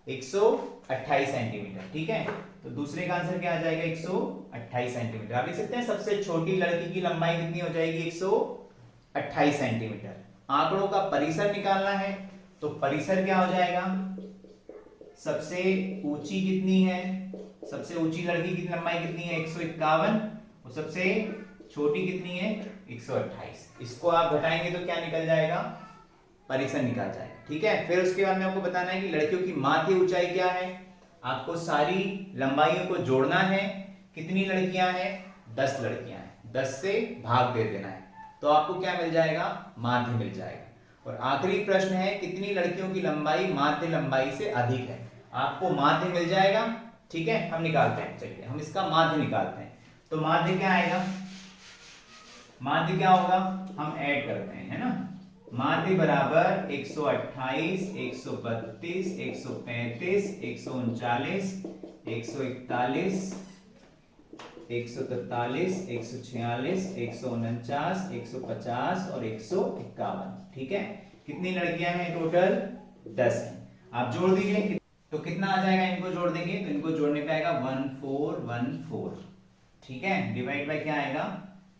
128 सेंटीमीटर। ठीक है, तो दूसरे का आंसर क्या आ जाएगा 128 सेंटीमीटर। आप लिख सकते हैं सबसे छोटी लड़की की लंबाई कितनी हो जाएगी 128 सेंटीमीटर। आंकड़ों का परिसर निकालना है, तो परिसर क्या हो जाएगा, सबसे ऊंची कितनी है, सबसे ऊंची लड़की की लंबाई कितनी है 151 और सबसे छोटी कितनी है 128। इसको आप घटाएंगे तो क्या निकल जाएगा, परिसर निकल जाएगा। ठीक है, फिर उसके बाद में आपको बताना है कि लड़कियों की माध्य ऊंचाई क्या है। आपको सारी लंबाइयों को जोड़ना है। कितनी लड़कियां हैं 10 लड़कियां हैं, 10 से भाग दे देना है, तो आपको क्या मिल जाएगा, माध्य मिल जाएगा। और आखिरी प्रश्न है कितनी लड़कियों की लंबाई माध्य लंबाई से अधिक है, आपको माध्य मिल जाएगा। ठीक है, हम निकालते हैं, चलिए हम इसका माध्य निकालते हैं। तो माध्य क्या आएगा, माध्य क्या होगा, हम ऐड करते हैं, है ना, माध्य बराबर 128, 132, 135, 139, 141, 143, 146, 149, 150 और 151। ठीक है, कितनी लड़कियां हैं टोटल 10 हैं। आप जोड़ दीजिए तो कितना आ जाएगा, इनको जोड़ देंगे तो इनको जोड़ने पे आएगा 1414। ठीक है, डिवाइड बाय क्या आएगा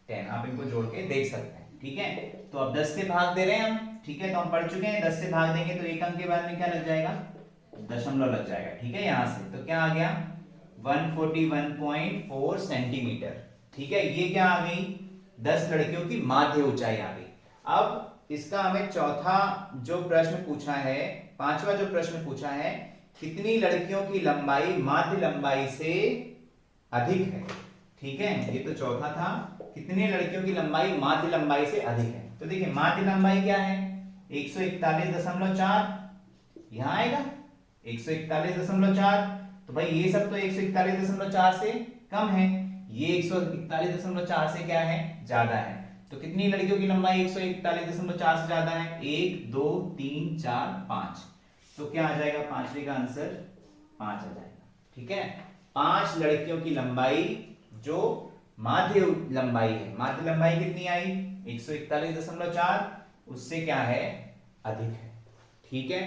10। आप इनको जोड़ के देख सकते हैं। ठीक है, तो अब 10 से भाग दे रहे हैं हम। ठीक है, तो हम पढ़ चुके हैं 10 से भाग देंगे तो एक अंक के बाद में क्या लग जाएगा, दशमलव लग जाएगा। ठीक है, यहां से तो क्या आ गया 141.4 सेंटीमीटर। ठीक है, ये क्या आ गई 10 लड़कियों की माध्य ऊंचाई आ गई। अब इसका हमें चौथा जो प्रश्न पूछा है, पांचवा जो प्रश्न पूछा है, कितनी लड़कियों की लंबाई माध्य लंबाई से अधिक है। ठीक है, ये तो चौथा था, कितनी लड़कियों की लंबाई माध्य लंबाई से अधिक है। तो देखिए माध्य लंबाई क्या है 141.4, यहां आएगा 141.4। तो भाई ये सब तो 141.4 से कम है, ये 141.4 से क्या है ज्यादा है। तो कितनी लड़कियों की लंबाई 141.4 से ज्यादा है, 1 2 3 4 5। तो क्या आ जाएगा, पांचवे का आंसर 5 आ जाएगा। ठीक है, 5 लड़कियों की लंबाई जो माध्य लंबाई है, माध्य लंबाई कितनी आई 141.4, उससे क्या है अधिक है। ठीक है,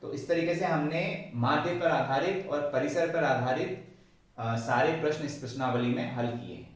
तो इस तरीके से हमने माध्य पर आधारित और परिसर पर आधारित सारे प्रश्न इस प्रश्नावली में हल किए हैं।